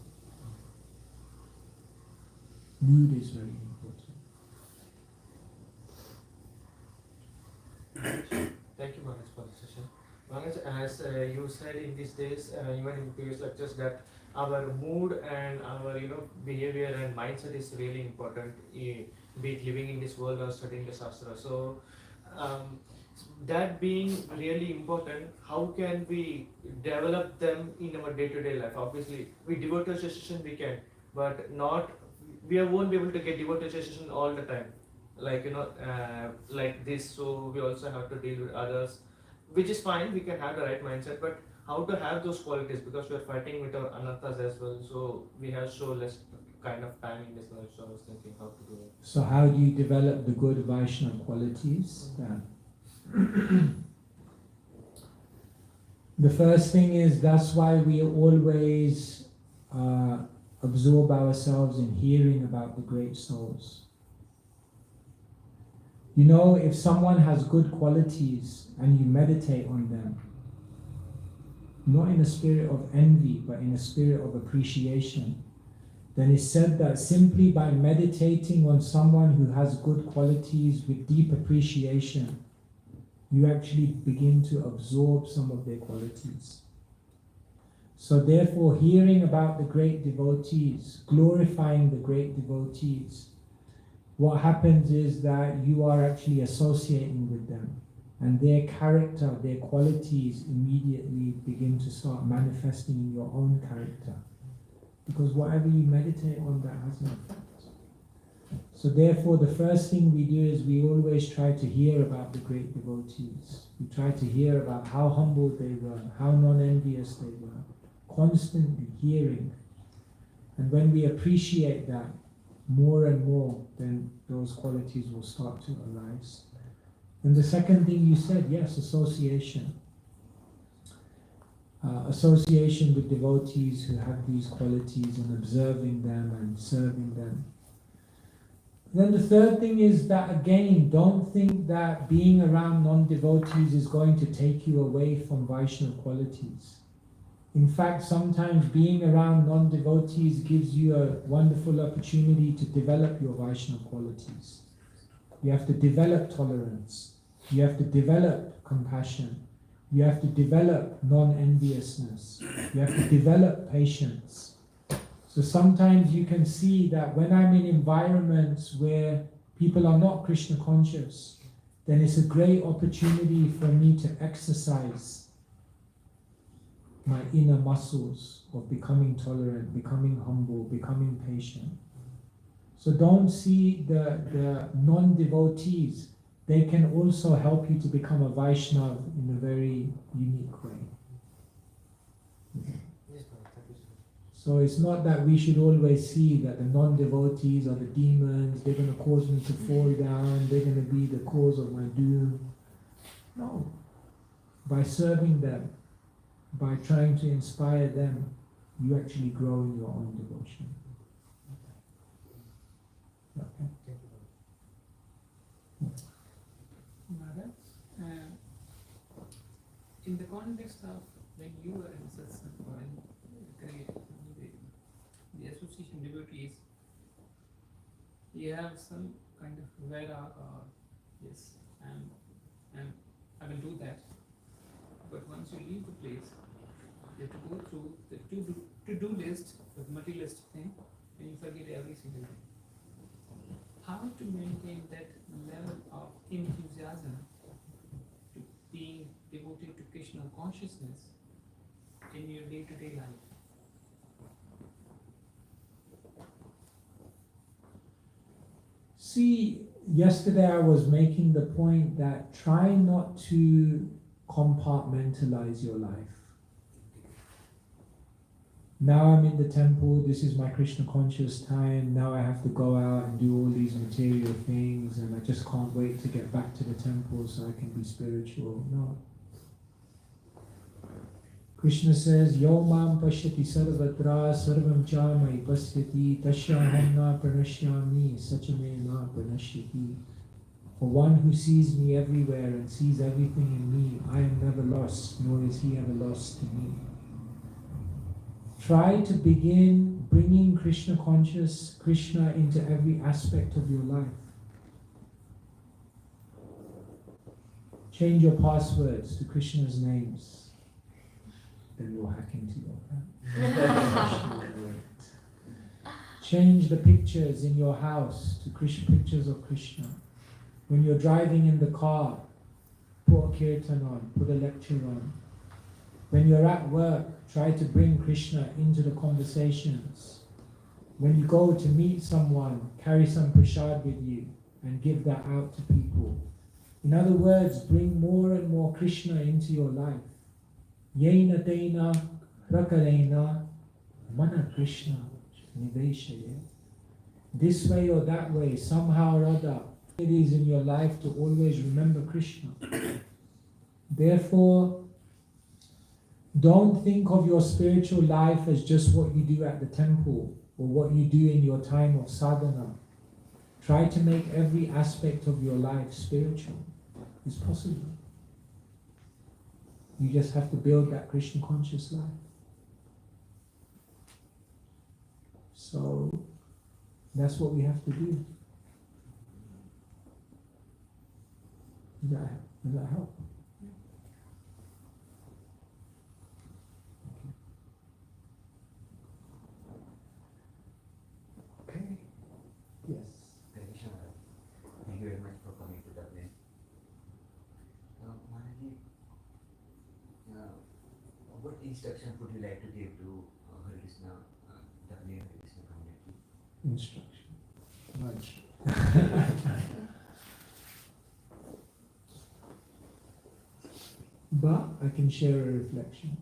mood is very important. Thank you, Maharaj, for the session. Maharaj, as you said in these days, even in previous lectures, that our mood and our behavior and mindset is really important, be it living in this world or studying the Shastra. So, that being really important, how can we develop them in our day-to-day life? Obviously, with devotees association we can, but we won't be able to get devotees association all the time, like like this. So we also have to deal with others, which is fine. We can have the right mindset, but how to have those qualities, because we are fighting with our anarthas as well. So we have so less kind of time in this life. So I was thinking how to do it. So how do you develop the good Vaishnava qualities? The first thing is, that's why we always absorb ourselves in hearing about the great souls. If someone has good qualities and you meditate on them, not in a spirit of envy, but in a spirit of appreciation, then it's said that simply by meditating on someone who has good qualities with deep appreciation, you actually begin to absorb some of their qualities. So therefore, hearing about the great devotees, glorifying the great devotees, what happens is that you are actually associating with them, and their character, their qualities immediately begin to start manifesting in your own character. Because whatever you meditate on, that has an effect. So therefore, the first thing we do is we always try to hear about the great devotees. We try to hear about how humble they were, how non-envious they were, constantly hearing. And when we appreciate that more and more, then those qualities will start to arise. And the second thing you said, yes, association. Association with devotees who have these qualities and observing them and serving them. Then the third thing is that, again, don't think that being around non-devotees is going to take you away from Vaishnava qualities. In fact, sometimes being around non-devotees gives you a wonderful opportunity to develop your Vaishnava qualities. You have to develop tolerance. You have to develop compassion. You have to develop non-enviousness. You have to develop patience. So sometimes you can see that when I'm in environments where people are not Krishna conscious, then it's a great opportunity for me to exercise my inner muscles of becoming tolerant, becoming humble, becoming patient. So don't see the non-devotees. They can also help you to become a Vaishnava in a very unique way. So it's not that we should always see that the non-devotees are the demons, they're going to cause me to fall down, they're going to be the cause of my doom. No. By serving them, by trying to inspire them, you actually grow in your own devotion. Okay. Maharaj, in the context of when you were in satsang or in the association devotees, you have some kind of vairag or yes, and I will do that. But once you leave the place, you have to go through the to-do list, the materialist thing, and you forget every single thing. How to maintain that level of enthusiasm to being devoted to Krishna consciousness in your day-to-day life? See, yesterday I was making the point that try not to compartmentalize your life. Now I'm in the temple, this is my Krishna conscious time, now I have to go out and do all these material things and I just can't wait to get back to the temple so I can be spiritual. No. Krishna says, Yo mam pashyati sarvatra sarvam cha mai pasyati tasyaham na pranashyami sachame na pranashyati. For one who sees me everywhere and sees everything in me, I am never lost, nor is he ever lost to me. Try to begin bringing Krishna conscious, Krishna into every aspect of your life. Change your passwords to Krishna's names. Then you'll hack into your account. Change the pictures in your house to pictures of Krishna. When you're driving in the car, put a kirtan on, put a lecture on. When you're at work, try to bring Krishna into the conversations. When you go to meet someone, carry some prasad with you and give that out to people. In other words, bring more and more Krishna into your life. Yena tena prakarena mana Krishna niveshaye. This way or that way, somehow or other, it is in your life to always remember Krishna. Therefore, don't think of your spiritual life as just what you do at the temple or what you do in your time of sadhana. Try to make every aspect of your life spiritual. It's possible. You just have to build that Krishna conscious life. So that's what we have to do. Does that help? Okay. Yes. Keshava, thank you very much for coming to Dublin. Maharaj, what instruction would you like to give to Hare Krishna, Dublin Hare Krishna community? Instruction. Much. But I can share a reflection.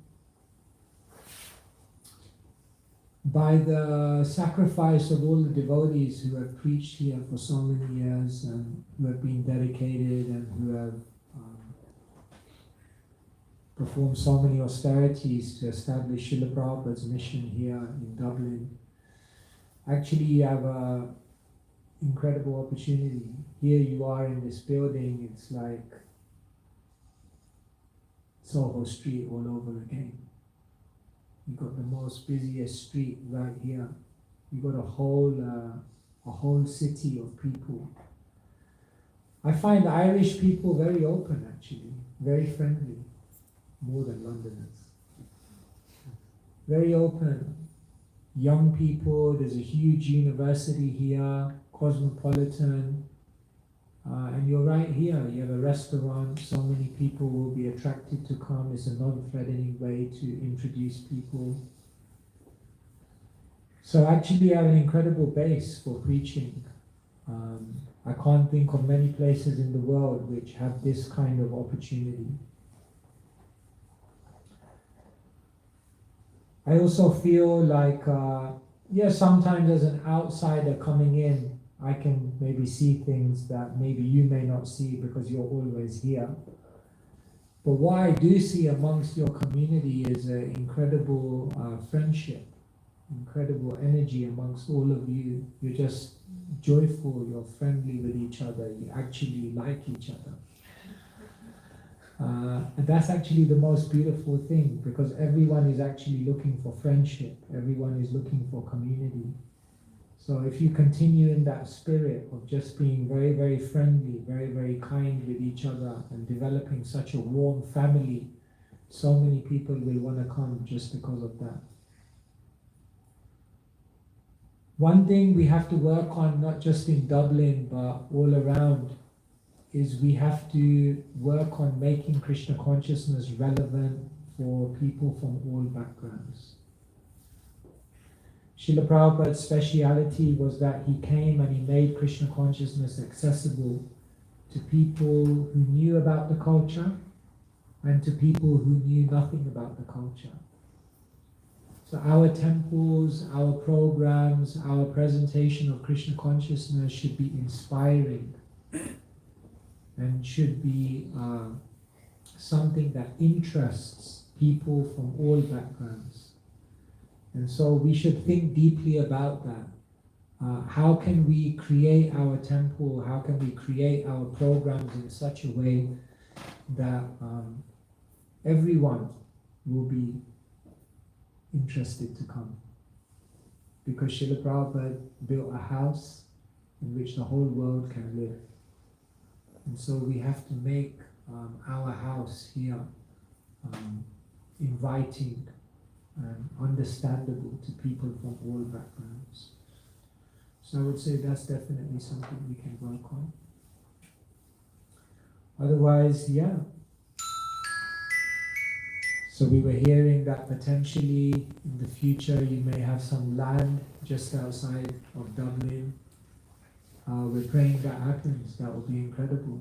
By the sacrifice of all the devotees who have preached here for so many years and who have been dedicated and who have performed so many austerities to establish Srila Prabhupada's mission here in Dublin, actually you have an incredible opportunity. Here you are in this building, it's like Soho Street all over again. You've got the most busiest street right here. You've got a whole city of people. I find Irish people very open actually, very friendly, more than Londoners. Very open. Young people, there's a huge university here, cosmopolitan. And you're right here, you have a restaurant, so many people will be attracted to come. It's a non-threatening way to introduce people. So actually you have an incredible base for preaching. I can't think of many places in the world which have this kind of opportunity. I also feel like, sometimes as an outsider coming in, I can maybe see things that maybe you may not see because you're always here. But what I do see amongst your community is an incredible friendship, incredible energy amongst all of you. You're just joyful, you're friendly with each other, you actually like each other. And that's actually the most beautiful thing, because everyone is actually looking for friendship, everyone is looking for community. So if you continue in that spirit of just being very, very friendly, very, very kind with each other and developing such a warm family, so many people will want to come just because of that. One thing we have to work on, not just in Dublin, but all around, is we have to work on making Krishna consciousness relevant for people from all backgrounds. Srila Prabhupada's speciality was that he came and he made Krishna consciousness accessible to people who knew about the culture and to people who knew nothing about the culture. So our temples, our programs, our presentation of Krishna consciousness should be inspiring and should be something that interests people from all backgrounds. And so we should think deeply about that. How can we create our temple? How can we create our programs in such a way that everyone will be interested to come? Because Srila Prabhupada built a house in which the whole world can live. And so we have to make our house here inviting and understandable to people from all backgrounds. So I would say that's definitely something we can work on. Otherwise, yeah. So we were hearing that potentially in the future you may have some land just outside of Dublin. We're praying that happens. That would be incredible.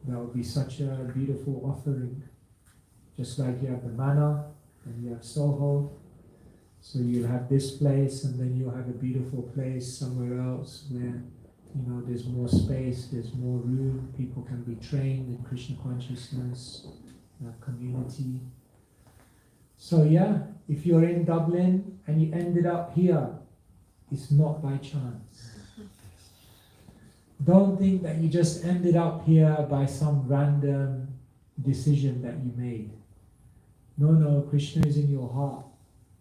That would be such a beautiful offering. Just like you have the manor, and you have Soho, so you'll have this place, and then you'll have a beautiful place somewhere else where, you know, there's more space, there's more room, people can be trained in Krishna consciousness, community. So yeah, if you're in Dublin and you ended up here, it's not by chance. Don't think that you just ended up here by some random decision that you made. No, Krishna is in your heart.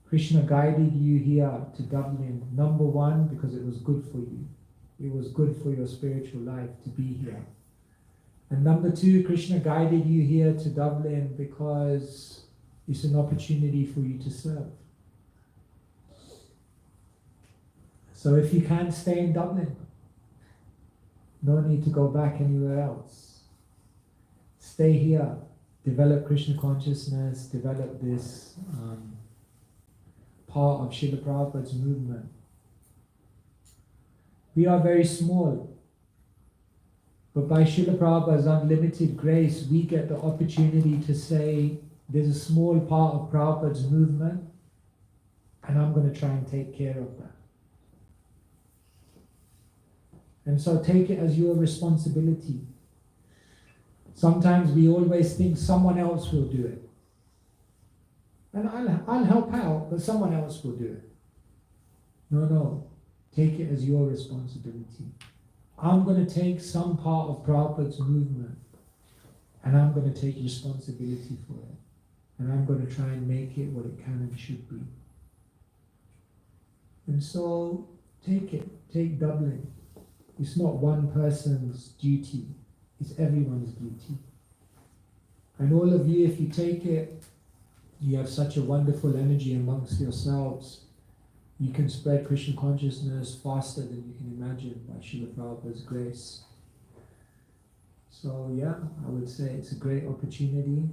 Krishna guided you here to Dublin, number one, because it was good for you. It was good for your spiritual life to be here. And number two, Krishna guided you here to Dublin because it's an opportunity for you to serve. So if you can't stay in Dublin, no need to go back anywhere else. Stay here. Develop Krishna consciousness, develop this part of Srila Prabhupada's movement. We are very small, but by Srila Prabhupada's unlimited grace, we get the opportunity to say, there's a small part of Prabhupada's movement, and I'm going to try and take care of that. And so take it as your responsibility. Sometimes we always think someone else will do it. And I'll help out, but someone else will do it. No. Take it as your responsibility. I'm going to take some part of Prabhupada's movement, and I'm going to take responsibility for it. And I'm going to try and make it what it can and should be. And so, take Dublin. It's not one person's duty. It's everyone's duty. And all of you, if you take it, you have such a wonderful energy amongst yourselves. You can spread Krishna consciousness faster than you can imagine by Srila Prabhupada's grace. So yeah, I would say it's a great opportunity,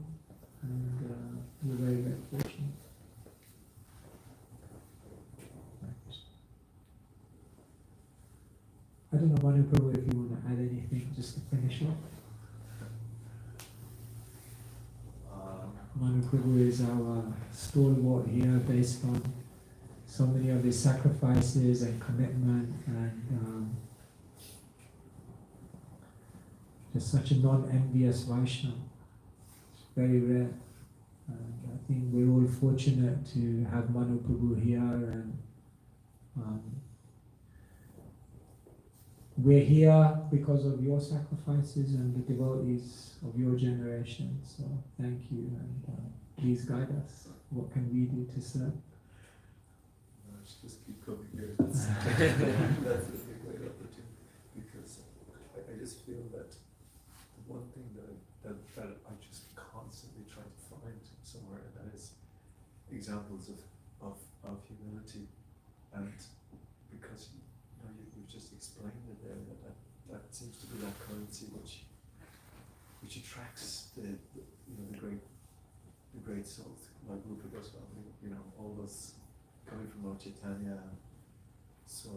and we're very, very fortunate. I don't know, Manu Prabhu, if you want to add anything just to finish off. Manu Prabhu is our stalwart here based on so many of his sacrifices and commitment, and just such a non-envious Vaishnava. very rare. And I think we're all fortunate to have Manu Prabhu here, and we're here because of your sacrifices and the devotees of your generation. So thank you, and please guide us. What can we do to serve? Just keep coming here. That's a great opportunity, because I just feel that the one thing that I just constantly try to find somewhere, and that is examples of humility, and because you just explained it there, that seems to be that currency which attracts the great souls like Rupa Goswami, all those coming from Lord Chaitanya. So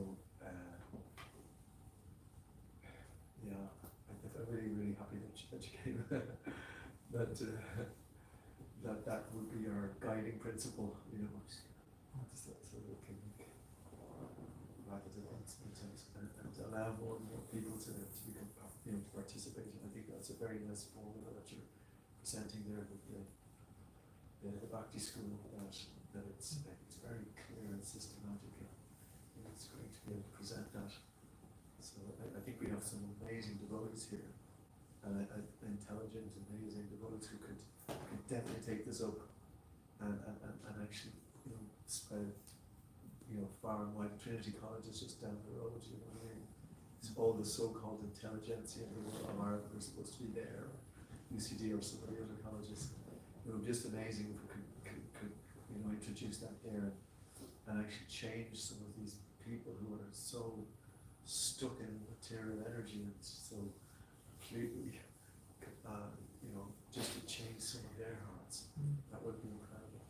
I'm really happy that you came. that would be our guiding principle, so that we can make rapid advancement and allow more and more people to become, to participate. And I think that's a very nice formula that you're presenting there with the Bhakti school, that it's very clear and systematic, and it's great to be able to present that. So I think we have some amazing devotees here, and intelligent, amazing devotees who could definitely take this up and actually spread far and wide. Trinity College is just down the road. It's all the so-called intelligentsia in the world of Ireland are supposed to be there, or UCD or some of the other colleges. Just amazing if we could introduce that there and actually change some of these people who are so stuck in material energy and so completely, just to change some of their hearts. That would be incredible.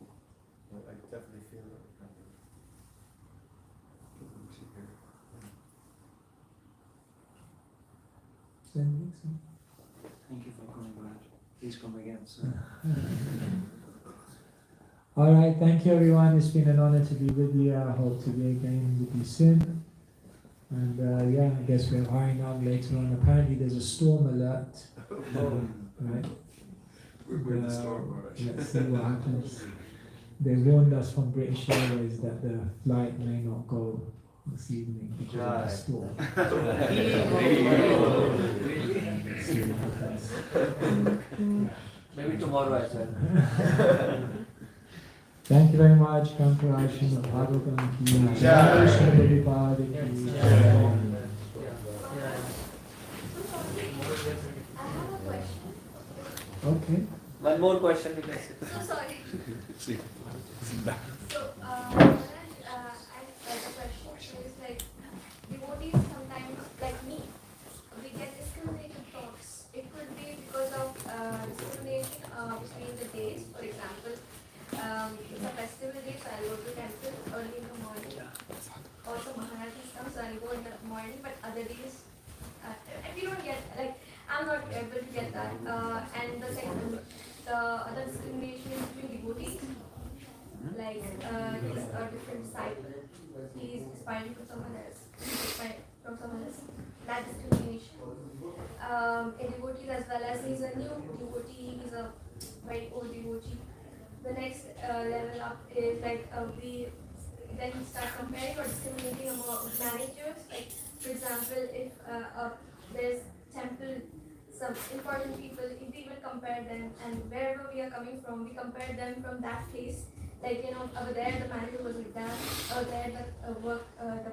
I definitely feel that kind of here. Thank you for coming, Maharaj. Please come again, sir. All right, thank you everyone. It's been an honor to be with you. I hope to be again with you soon. And I guess we're hiring on later on. Apparently there's a storm alert. Right? We're in the storm, Maharaj. Let's see what happens. They warned us from British Airways that the flight may not go this evening because of the storm. See what happens. Maybe tomorrow as well. Thank you very much. Kankarashana Bhagavatam ki jai. Shri Prabhupada ki jai. I have a question. Okay. One more question we can say. So sorry. So, the question is like, devotees sometimes, like me, we get discriminated thoughts. It could be because of discrimination between the days. For example, it's a festival day, so I'll go to temple early in the morning. Also, Maharaj is come, so I'll go in the morning. But other days, we don't get, like, I'm not able to get that. And the other discrimination is between devotees. Like, he's a different disciple. He's aspiring from someone else. That discrimination. In devotees as well as he's a new devotee, he's a very old devotee. The next level up is like then we start comparing or discriminating among managers. Like, for example, if there's temple, some important people, if we will compare them, and wherever we are coming from, we compare them from that place. Like, over there the manager was like that, over there the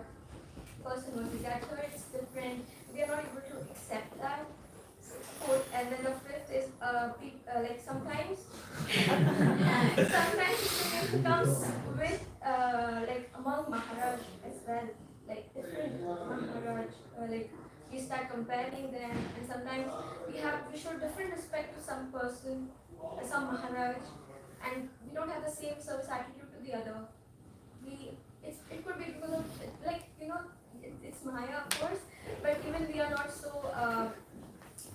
person was like that. So it's different. We are not able to accept that. And then the fifth is like sometimes it comes with like among Maharaj as well, like different Maharaj, like we start comparing them, and sometimes we show different respect to some person, some Maharaj, and we don't have the same service attitude to the other. It could be because of it's Maya, of course, but even we are not so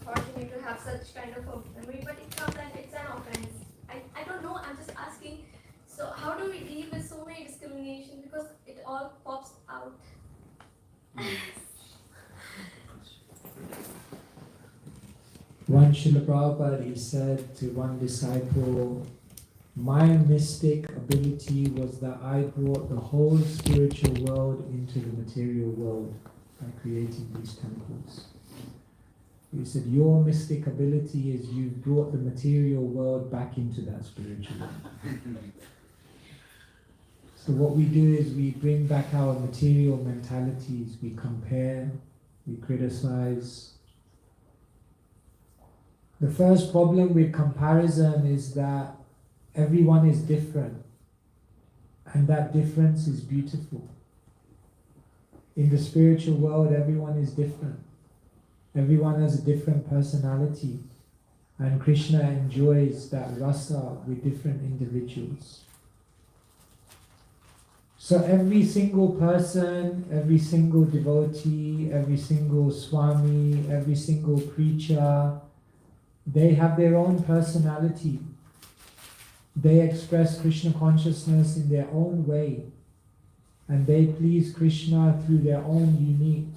fortunate to have such kind of a memory, but it comes and it's an offense. I don't know, I'm just asking. So how do we deal with so many discrimination, because it all pops out? Once Srila Prabhupada, he said to one disciple, my mystic ability was that I brought the whole spiritual world into the material world by creating these temples. He said, your mystic ability is you brought the material world back into that spiritual world. So what we do is we bring back our material mentalities, we compare, we criticize. The first problem with comparison is that everyone is different, and that difference is beautiful. In the spiritual world, everyone is different. Everyone has a different personality, and Krishna enjoys that rasa with different individuals. So every single person, every single devotee, every single Swami, every single preacher, they have their own personality. They express Krishna consciousness in their own way, and they please Krishna through their own unique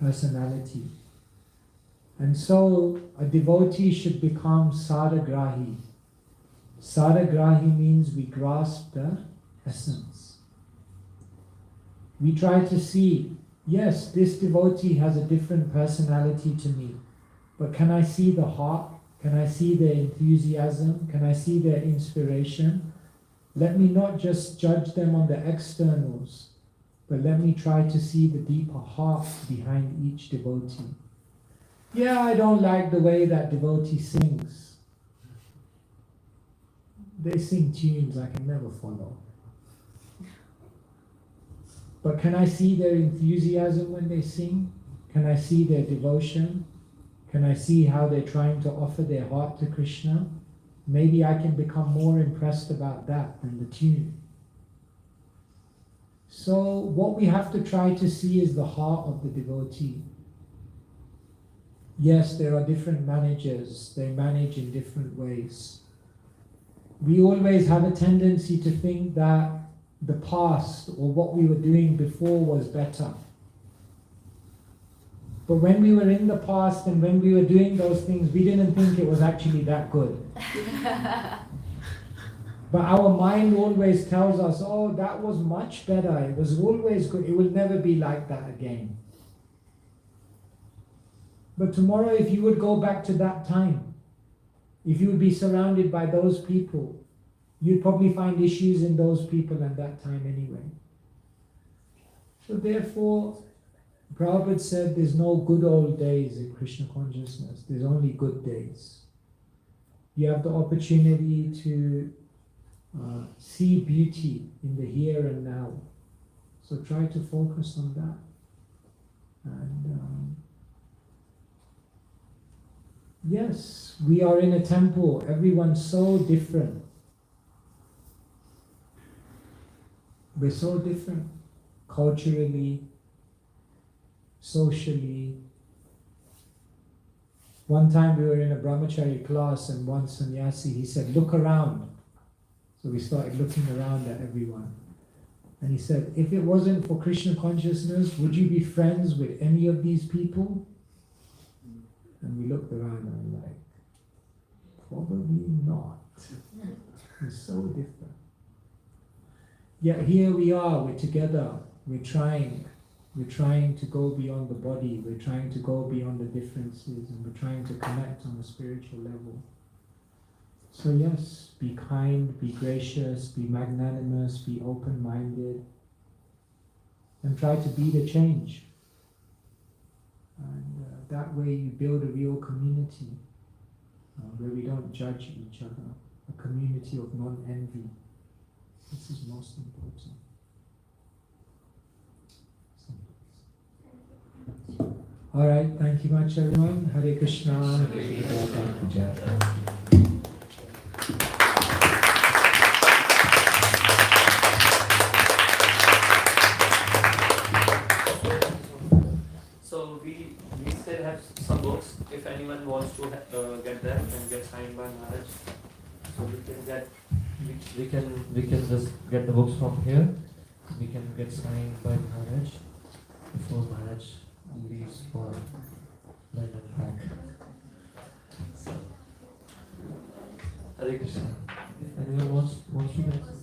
personality. And so a devotee should become sadagrahi. Sadagrahi means we grasp the essence. We try to see, yes, this devotee has a different personality to me, but can I see the heart? Can I see their enthusiasm? Can I see their inspiration? Let me not just judge them on the externals, but let me try to see the deeper heart behind each devotee. Yeah, I don't like the way that devotee sings. They sing tunes I can never follow. But can I see their enthusiasm when they sing? Can I see their devotion? Can I see how they're trying to offer their heart to Krishna? Maybe I can become more impressed about that than the tune. So what we have to try to see is the heart of the devotee. Yes, there are different managers. They manage in different ways. We always have a tendency to think that the past or what we were doing before was better. But when we were in the past and when we were doing those things, we didn't think it was actually that good. But our mind always tells us, oh, that was much better. It was always good. It will never be like that again. But tomorrow, if you would go back to that time, if you would be surrounded by those people, you'd probably find issues in those people at that time anyway. So therefore, Prabhupada said there's no good old days in Krishna consciousness. There's only good days. You have the opportunity to see beauty in the here and now. So try to focus on that. And yes, we are in a temple. Everyone's so different. We're so different culturally, socially. One time we were in a brahmachari class and one sannyasi, he said, look around. So we started looking around at everyone. And he said, if it wasn't for Krishna consciousness, would you be friends with any of these people? And we looked around and we're like, probably not. It's so different. Yet here we are, we're together, we're trying to go beyond the body, we're trying to go beyond the differences, and we're trying to connect on a spiritual level. So yes, be kind, be gracious, be magnanimous, be open-minded, and try to be the change. And that way you build a real community where we don't judge each other, a community of non-envy. This is most important. All right, thank you much everyone. Hare Krishna. So we still have some books. If anyone wants to get them and get signed by Maharaj, so we can just get the books from here. We can get signed by Maharaj before Maharaj leaves for London back. Hare Krishna. Anyone wants to next?